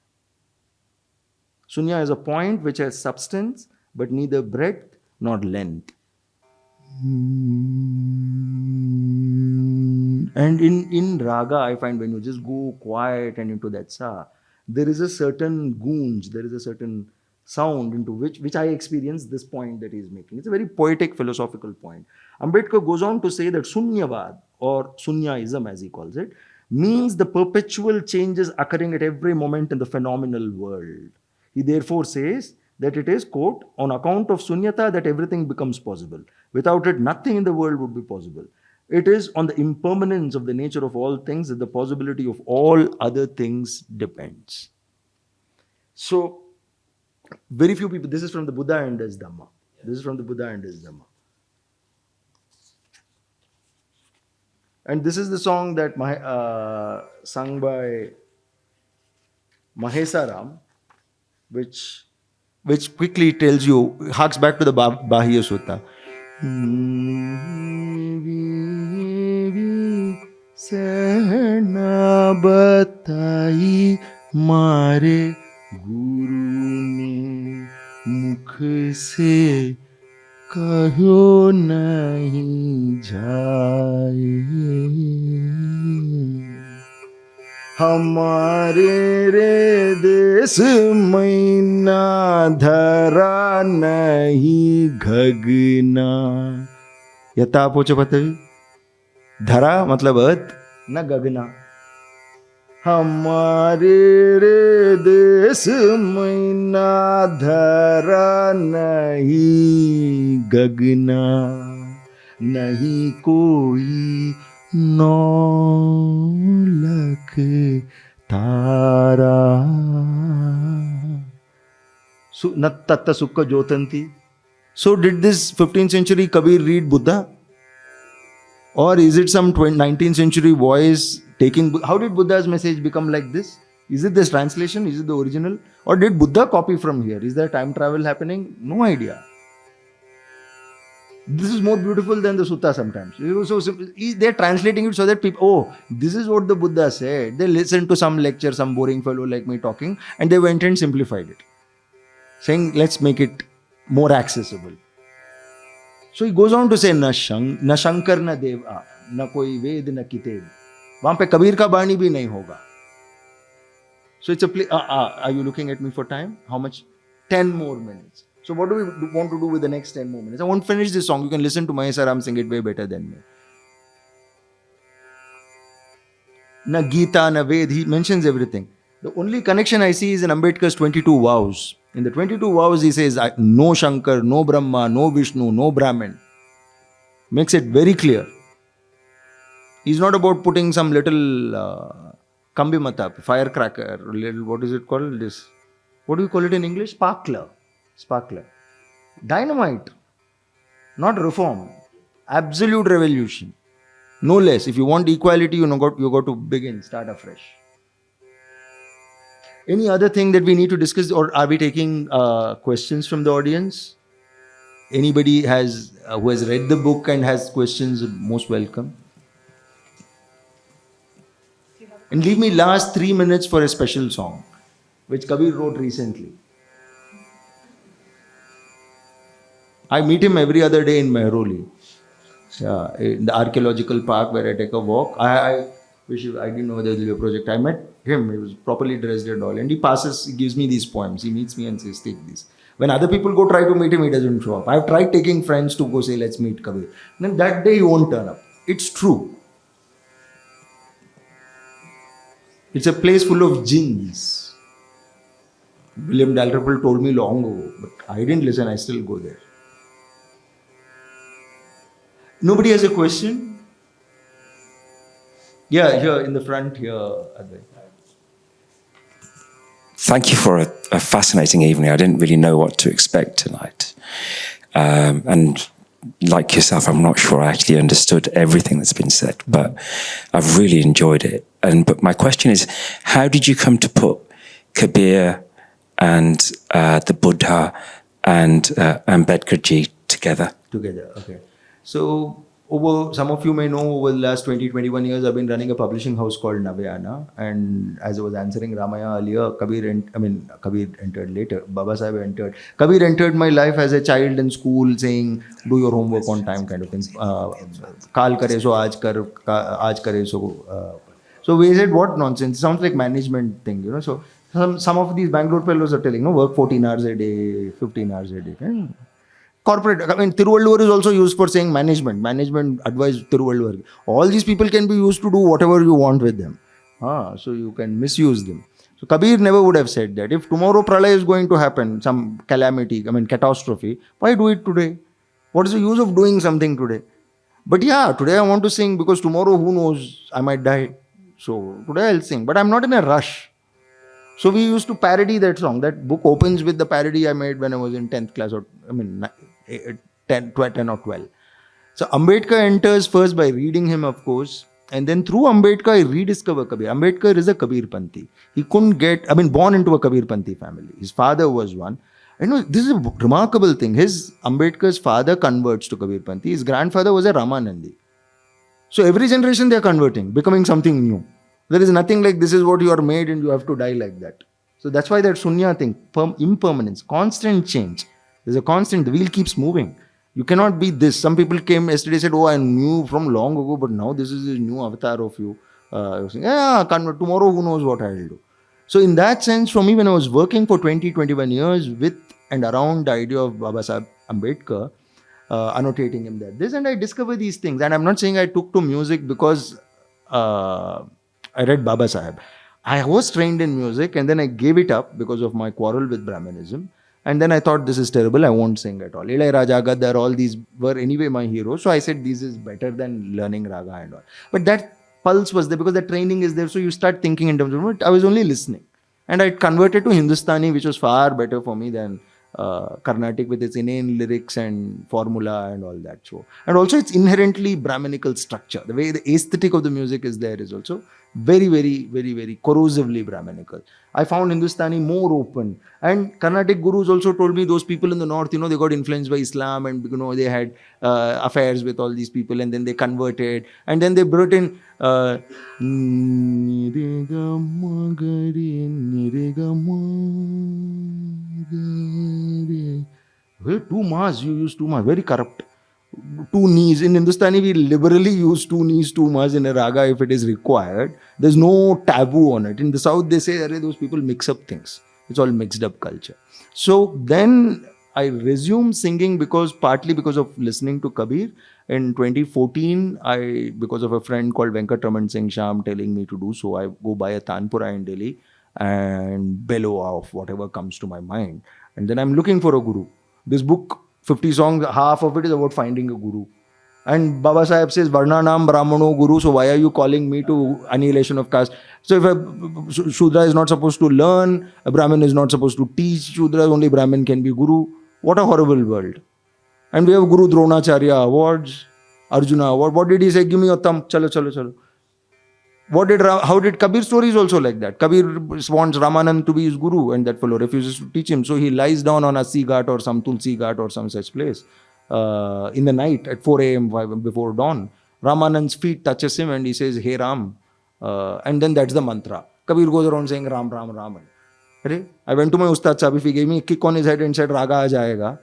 Sunya is a point which has substance but neither breadth nor length. And in Raga, I find when you just go quiet and into that sa, there is a certain gunj, there is a certain sound into which I experience this point that he is making. It's a very poetic philosophical point. Ambedkar goes on to say that Sunyavad, or Sunyaism as he calls it, means the perpetual changes occurring at every moment in the phenomenal world. He therefore says that it is, quote, on account of Sunyata that everything becomes possible. Without it, nothing in the world would be possible. It is on the impermanence of the nature of all things that the possibility of all other things depends. So, very few people, this is from the Buddha and his Dhamma. This is from the Buddha and his Dhamma. And this is the song that sung by Mahesaram, which quickly tells you, harks back to the Bahya Sutta. Sehna batai mare guru ne mukh se kaho nahi jaye. हमारे रे देश मैना धरा नहीं घगना. यथा पोच पतवी धरा मतलब अर्थ न गगना. हमारे रे देश मैना धरा नहीं गगना. नहीं कोई नौलख तारा. Natta Sukha Jotanti. So did this 15th century Kabir read Buddha? Or is it some 19th century voice taking... How did Buddha's message become like this? Is it this translation? Is it the original? Or did Buddha copy from here? Is there time travel happening? No idea. This is more beautiful than the sutta sometimes. So they're translating it so that people, this is what the Buddha said. They listened to some lecture, some boring fellow like me talking, and they went and simplified it. saying let's make it more accessible. So he goes on to say, na shankar na deva, na koi ved na kiteb. वहां पे कबीर का बाणी भी नहीं होगा. So it's a play. Are you looking at me for time? How much? 10 more minutes. So what do we want to do with the next 10 more minutes? I won't finish this song. You can listen to Mahesh Saram sing it way better than me. Na Gita, na Ved, he mentions everything. The only connection I see is in Ambedkar's 22 vows. In the 22 vows, he says, no Shankar, no Brahma, no Vishnu, no Brahman. Makes it very clear. He's not about putting some little kambimata, firecracker, little, what is it called? This, what do you call it in English? Sparkler. Dynamite. Not reform. Absolute revolution. No less. If you want equality, you got to begin, start afresh. Any other thing that we need to discuss, or are we taking questions from the audience? Anybody who has read the book and has questions, most welcome. And leave me last 3 minutes for a special song, which Kabir wrote recently. I meet him every other day in Mehroli, in the archaeological park where I take a walk. I wish I didn't know there was a project. I met him. He was properly dressed and all. And he gives me these poems. He meets me and says, take these. When other people go try to meet him, he doesn't show up. I've tried taking friends to go say, let's meet Kabir. And then that day he won't turn up. It's true. It's a place full of jinns. William Dalrymple told me long ago, but I didn't listen. I still go there. Nobody has a question? Yeah, here in the front here, Advait. Thank you for a fascinating evening. I didn't really know what to expect tonight. And like yourself, I'm not sure I actually understood everything that's been said, but I've really enjoyed it. But my question is, how did you come to put Kabir and the Buddha and Ambedkar ji together? Together, okay. So, some of you may know, over the last 20-21 years, I've been running a publishing house called Navayana. And as I was answering Ramaiah earlier, Kabir entered later, Baba Sahib entered. Kabir entered my life as a child in school saying, do your homework on time kind of thing. Kal kare so aaj kare so. So we said, what nonsense? It sounds like management thing, you know. So some of these Bangalore fellows are telling, work 14 hours a day, 15 hours a day. Corporate, Tiruvallur is also used for saying management advice Tiruvallur. All these people can be used to do whatever you want with them. So you can misuse them. So Kabir never would have said that. If tomorrow Pralay is going to happen, some calamity, catastrophe, why do it today? What is the use of doing something today? But yeah, today I want to sing because tomorrow, who knows, I might die. So today I'll sing, but I'm not in a rush. So we used to parody that song. That book opens with the parody I made when I was in 10th class, or 10 or 12. So Ambedkar enters first by reading him, of course. And then through Ambedkar, I rediscover Kabir. Ambedkar is a Kabir Panthi. He couldn't born into a Kabir Panthi family. His father was one. This is a remarkable thing. Ambedkar's father converts to Kabir Panthi. His grandfather was a Ramanandi. So every generation they are converting, becoming something new. There is nothing like this is what you are made and you have to die like that. So that's why that Sunya thing, impermanence, constant change. There's a constant, the wheel keeps moving. You cannot be this. Some people came yesterday and said, I knew from long ago, but now this is a new avatar of you. Tomorrow who knows what I will do. So in that sense, for me, when I was working for 20-21 years with and around the idea of Baba Sahib Ambedkar, annotating him this, and I discovered these things. And I'm not saying I took to music because I read Baba Sahib. I was trained in music and then I gave it up because of my quarrel with Brahmanism. And then I thought, this is terrible, I won't sing at all. Ilaiyaraaja, Gaddar, all these were anyway my heroes. So I said, this is better than learning Raga and all. But that pulse was there because the training is there. So you start thinking in terms of, I was only listening. And I converted to Hindustani, which was far better for me than Carnatic with its inane lyrics and formula and all that. So, and also it's inherently Brahminical structure. The way the aesthetic of the music is there is also very, very, very, very corrosively Brahminical. I found Hindustani more open. And Carnatic gurus also told me those people in the north, they got influenced by Islam and, they had affairs with all these people and then they converted. And then they brought in Two mas, you use two mas, very corrupt. Two knees. In Hindustani, we liberally use two knees, two mas in a raga if it is required. There's no taboo on it. In the South, they say, those people mix up things. It's all mixed up culture. So then I resumed singing partly because of listening to Kabir. In 2014, because of a friend called Venkatraman Singh Sham telling me to do so, I go buy a tanpura in Delhi and bellow off whatever comes to my mind. And then I'm looking for a guru. This book, 50 songs, half of it is about finding a guru. And Baba Sahib says, Varnanam Brahmano Guru, so why are you calling me to annihilation of caste? So if a Shudra is not supposed to learn, a Brahmin is not supposed to teach Shudra, only Brahmin can be Guru. What a horrible world. And we have Guru Dronacharya awards, Arjuna award. What did he say? Give me your thumb. Chalo, chalo, chalo. How did Kabir story is also like that? Kabir wants Ramanand to be his guru and that fellow refuses to teach him. So he lies down on a sea ghat or some Tulsi ghat or some such place in the night at 4 a.m. before dawn. Ramanand's feet touches him and he says, Hey Ram. And then that's the mantra. Kabir goes around saying Ram, Ram, Ram. I went to my Ustad Sahib. He gave me a kick on his head and said, Raga aa jayega.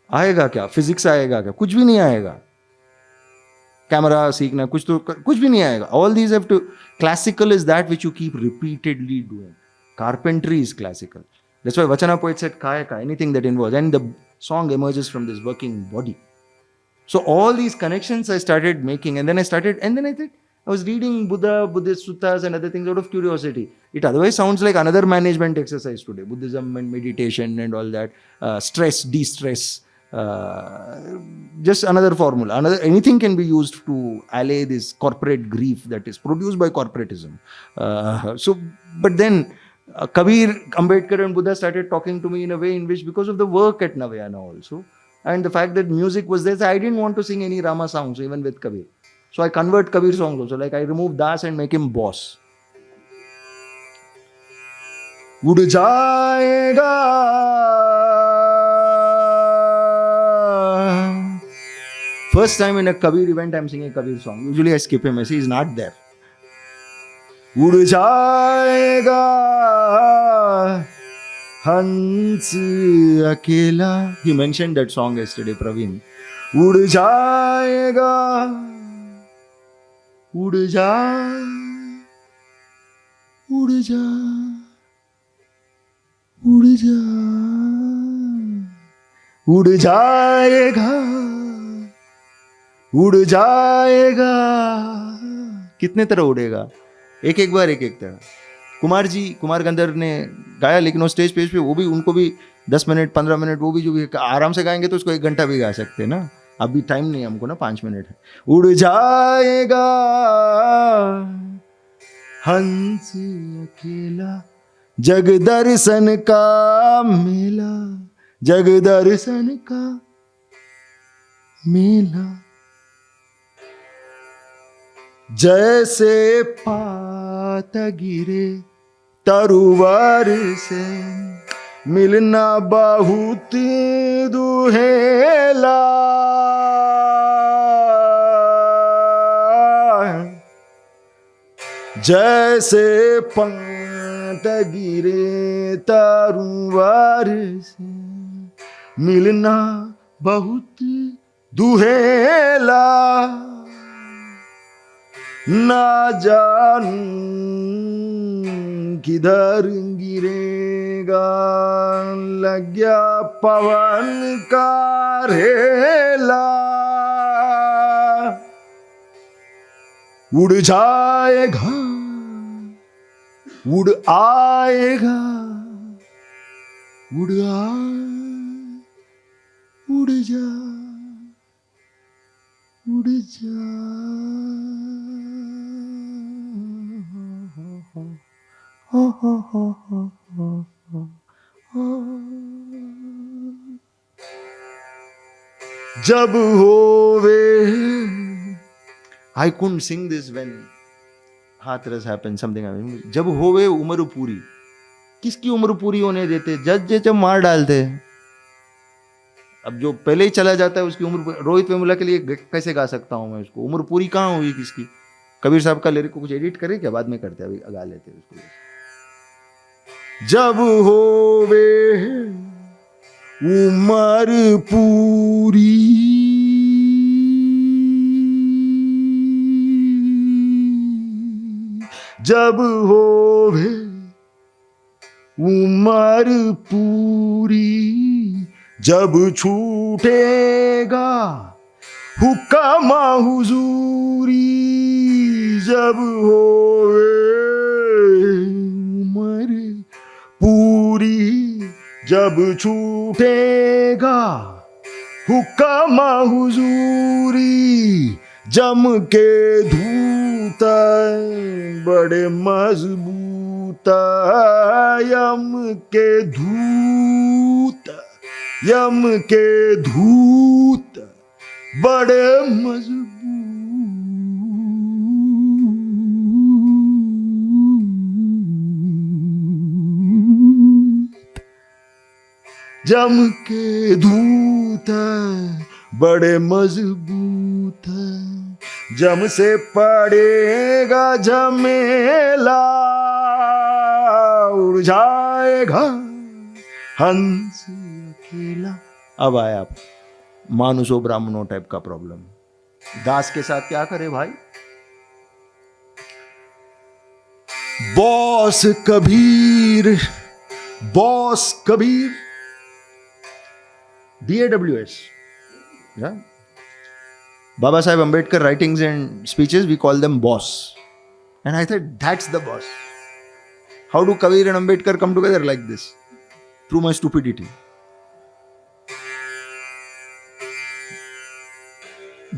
आएगा क्या? Physics आएगा क्या? कुछ भी नहीं आएगा. Camera सीखना कुछ भी नहीं आएगा. All these have to. Classical is that which you keep repeatedly doing. Carpentry is classical. That's why Vachana poet said kayaka, anything that involves, and the song emerges from this working body. So all these connections I started making, and then I was reading Buddhist suttas and other things out of curiosity. It otherwise sounds like another management exercise today. Buddhism and meditation and all that. Stress, de-stress. Just another formula. Anything can be used to allay this corporate grief that is produced by corporatism. But then Kabir, Ambedkar and Buddha started talking to me in a way in which, because of the work at Navayana also, and the fact that music was there, I didn't want to sing any Rama songs even with Kabir. So I convert Kabir songs also. Like I remove Das and make him boss. Ud jayega. First time in a Kabir event, I'm singing a Kabir song. Usually I skip him. I see he's not there. Ud jayega Hans Akela. He mentioned that song yesterday, Praveen. Ud jayega. Ud ja. Ud ja. Ud ja. Ud jayega. Ud jayega. कितने तरह उड़ेगा? एक बार एक तरह. कुमार गंधर्व ने गाया, लेकिन वो स्टेज पे वो भी, उनको भी 10 मिनट 15 मिनट वो भी जो भी आराम से गाएंगे तो उसको 1 घंटा भी गा सकते हैं ना. अभी टाइम नहीं है हमको ना, 5 मिनट है. उड़ जाएगा हंस अकेला जग दर्शन का मेला, जग दर्शन का मेला. जैसे पात गिरे तरुवर से मिलना बहुत दुहेला. जैसे पात गिरे तरुवर से मिलना बहुत दुहेला. ना जानूं किधर गिरेगा लग गया पवन का रेला. उड़ जाएगा उड़ आएगा उड़ जा उड़ जा. जब होवे. I couldn't sing this when Hathras happened, something happened. जब होवे उम्र पूरी. किसकी उम्र पूरी होने देते? जज मार डालते. अब जो पहले ही चला जाता है उसकी उम्र. रोहित वेमुला के लिए कैसे गा सकता हूं मैं उसको? उम्र पूरी कहाँ हुई किसकी? कबीर साहब का लिरिक को कुछ एडिट करें क्या? बाद में करते हैं, अभी गा लेते हैं उसको. जब होवे उमर पूरी जब होवे उमर पूरी जब छूटेगा हुक्म हुजूरी जब होवे उमर पूरी जब छूटेगा हुक्म हुजूरी जम के धूत बड़े मजबूत यम के धूत बड़े मजबूत जम के धूत बड़े मजबूत जम से पड़ेगा झमेला उड़ जाएगा हंस अकेला। अब आया मानुसो ब्राह्मणों टाइप का प्रॉब्लम। दास के साथ क्या करे भाई? Boss Kabir BAWS. Yeah. Baba Sahib Ambedkar writings and speeches, we call them boss. And I thought, that's the boss. How do Kabir and Ambedkar come together like this? Through my stupidity.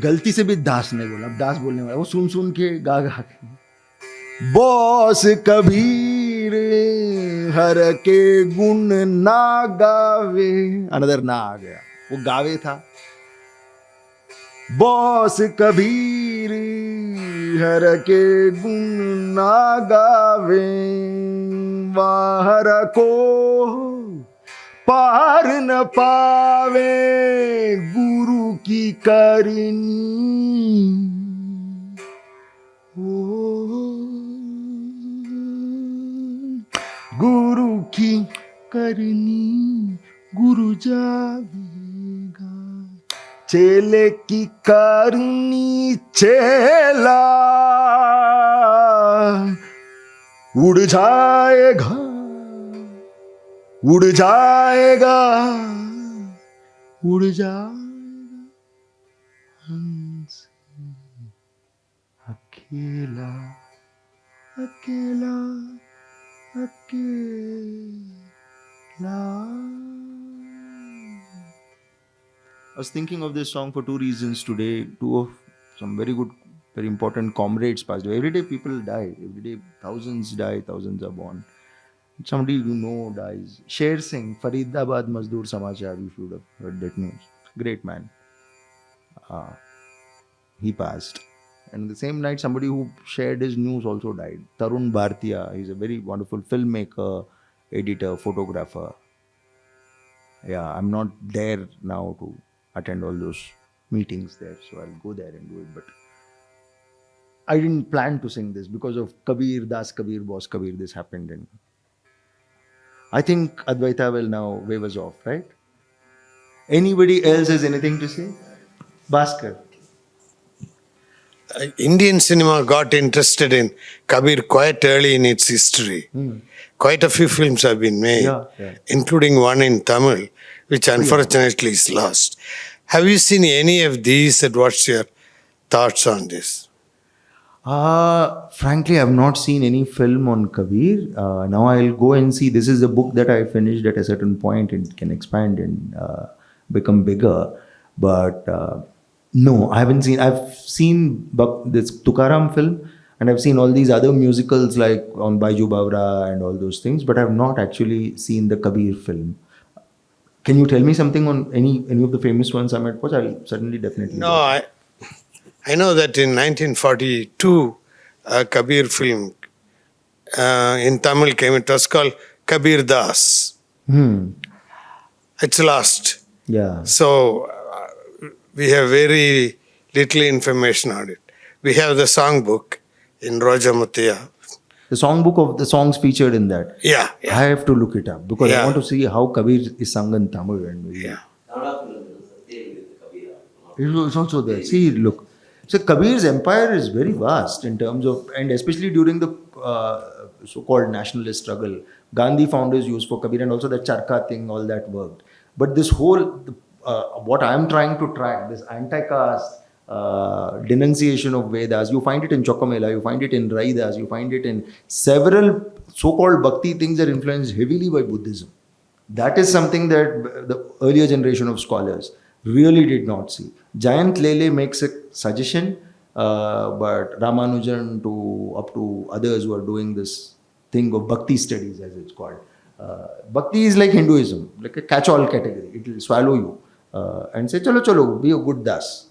गलती से भी दास नहीं बोला, अब दास बोलने वाला, वो सुन के गा के बॉस कबीर हर के गुण ना गावे, अनदर ना आ गया, वो गावे था। बॉस कबीर हर के गुण ना गावे बाहर को पार न पावे गुरु की करनी गुरु की करनी गुरु जावेगा चेले की करनी चेला उड़ जाएगा उड़ जाएगा उड़ जाएगा हंस अकेला अकेला अकेला। I was thinking of this song for two reasons today. Two of some very good, very important comrades passed away. Every day people die. Every day thousands die, thousands are born. Somebody you know dies. Sher Singh, Faridabad Mazdoor Samachar, you should have heard that news. Great man. He passed. And the same night, somebody who shared his news also died. Tarun Bhartiya, he's a very wonderful filmmaker, editor, photographer. Yeah, I'm not there now to attend all those meetings there, so I'll go there and do it. But I didn't plan to sing this because of Kabir, Das Kabir, Boss Kabir, this happened. And I think Advaita will now wave us off, right? Anybody else has anything to say? Bhaskar. Indian cinema got interested in Kabir quite early in its history. Quite a few films have been made, including one in Tamil, which unfortunately is lost. Have you seen any of these, and what's your thoughts on this? Frankly, I've not seen any film on Kabir. Now I'll go and see. This is a book that I finished at a certain point and can expand and become bigger. But no, I haven't seen. I've seen this Tukaram film, and I've seen all these other musicals like on Baiju Bawra and all those things, but I've not actually seen the Kabir film. Can you tell me something on any of the famous ones I might watch? I'll certainly definitely watch. I know that in 1942, a Kabir film in Tamil came. It was called Kabir Das. It's lost. Yeah. So we have very little information on it. We have the songbook in Roja Muttiya, the songbook of the songs featured in that. Yeah. I have to look it up because I Yeah. want to see how Kabir is sung in Tamil. And Yeah. it's also there. See, look. So Kabir's empire is very vast in terms of, and especially during the so-called nationalist struggle, Gandhi found his use for Kabir, and also the charka thing, all that worked. But this whole, what I'm trying to track, this anti-caste denunciation of Vedas, you find it in Chokamela, you find it in Raidas, you find it in several so-called bhakti things that are influenced heavily by Buddhism. That is something that the earlier generation of scholars really did not see. Jayant Lele makes a suggestion, but Ramanujan to up to others who are doing this thing of bhakti studies, as it's called. Bhakti is like Hinduism, like a catch-all category. It will swallow you and say, chalo, chalo, be a good das.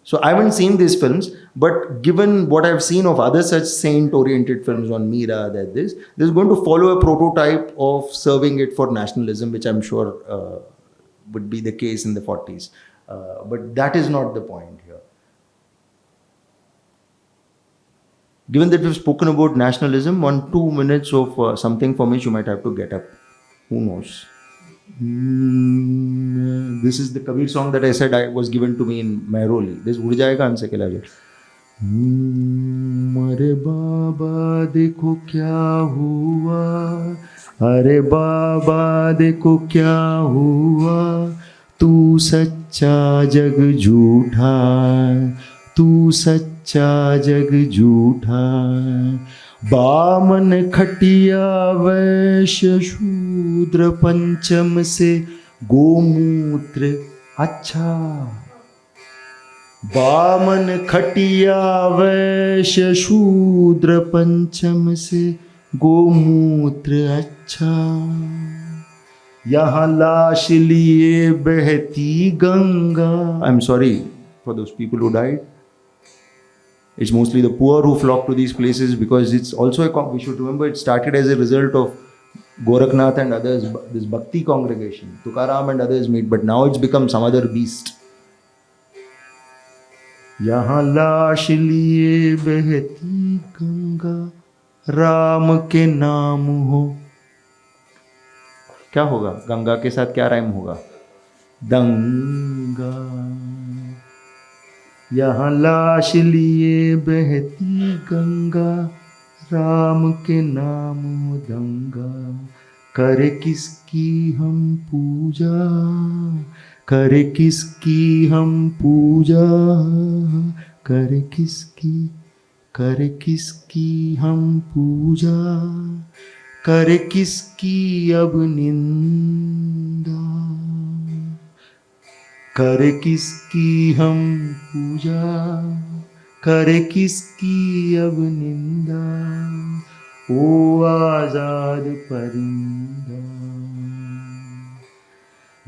So I haven't seen these films, but given what I've seen of other such saint-oriented films on Meera, that this is going to follow a prototype of serving it for nationalism, which I'm sure would be the case in the 40s. But that is not the point here. Given that we've spoken about nationalism, 1-2 minutes of something for which you might have to get up. Who knows? This is the Kabir song that I said I was given to me in Mehroli. This उड़ जाएगा हमसे के लाजे. अरे बाबा देखो क्या हुआ, अरे बाबा देखो क्या हुआ, तू सच्चा जग झूठा, तू सच्चा जग झूठा, बामन खटिया वैश्य शूद्र पंचम से गोमूत्र अच्छा, बामन खटिया वैश्य शूद्र पंचम से गोमूत्र अच्छा, यहाँ लाश लिए बहती Ganga. I'm sorry for those people who died. It's mostly the poor who flock to these places because it's also we should remember it started as a result of Gorakhnath and others, this Bhakti congregation, Tukaram and others meet, but now it's become some other beast. यहाँ लाश लिए बहती गंगा, राम के नाम हो. क्या होगा? गंगा के साथ क्या राइम होगा? दंगा. यहाँ लाश लिए बहती गंगा, राम के नाम दंगा. करे किसकी हम पूजा, करे किसकी हम पूजा, करे किसकी हम पूजा, करे किसकी अब निंदा, करे किसकी हम पूजा, करे किसकी अब निंदा, ओ आजाद परिंदा.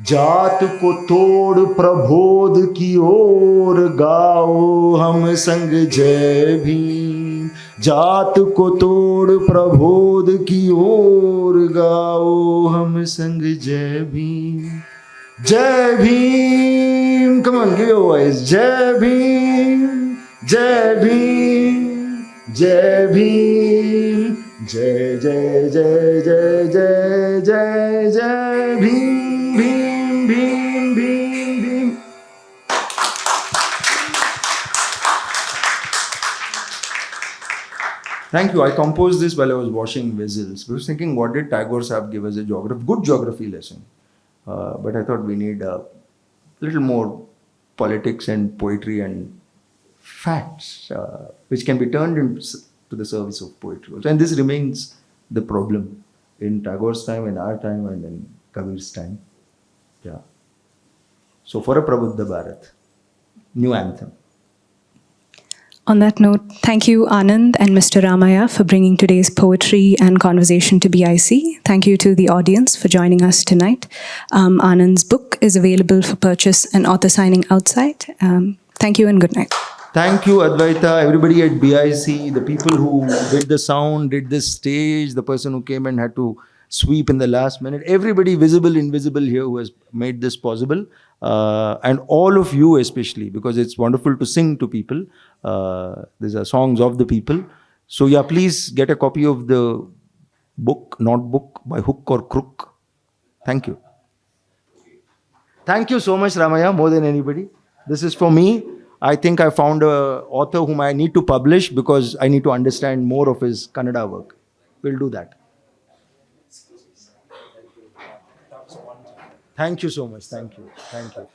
जात को तोड़ प्रबोध की ओर गाओ हम संग जय भीम. जात को तोड़ प्रबोध की ओर गाओ हम संग जय भीम. जय Bhim. Come on, give your voice. जय भीम, जय भीम, जय भीम, जय जय जय जय जय जय जय Bhim, Bhim, Bhim, Bhim, Bhim. Thank you. I composed this while I was washing vessels. I was thinking, what did Tagore Sahib give as a good geography lesson? But I thought we need a little more politics and poetry and facts, which can be turned into the service of poetry also. And this remains the problem in Tagore's time, in our time, and in Kabir's time. Yeah. So for a Prabuddha Bharat, new anthem. On that note, thank you, Anand and Mr. Ramaiah, for bringing today's poetry and conversation to BIC. Thank you to the audience for joining us tonight. Anand's book is available for purchase and author signing outside. Thank you and good night. Thank you, Advaita, everybody at BIC, the people who did the sound, did this stage, the person who came and had to sweep in the last minute, everybody visible, invisible here who has made this possible. And all of you especially, because it's wonderful to sing to people. These are songs of the people. So yeah, please get a copy of the book, Notebook by hook or crook. Thank you. Thank you so much, Ramaiah, more than anybody. This is for me. I think I found an author whom I need to publish because I need to understand more of his Kannada work. We'll do that. Thank you so much. Thank you. Thank you.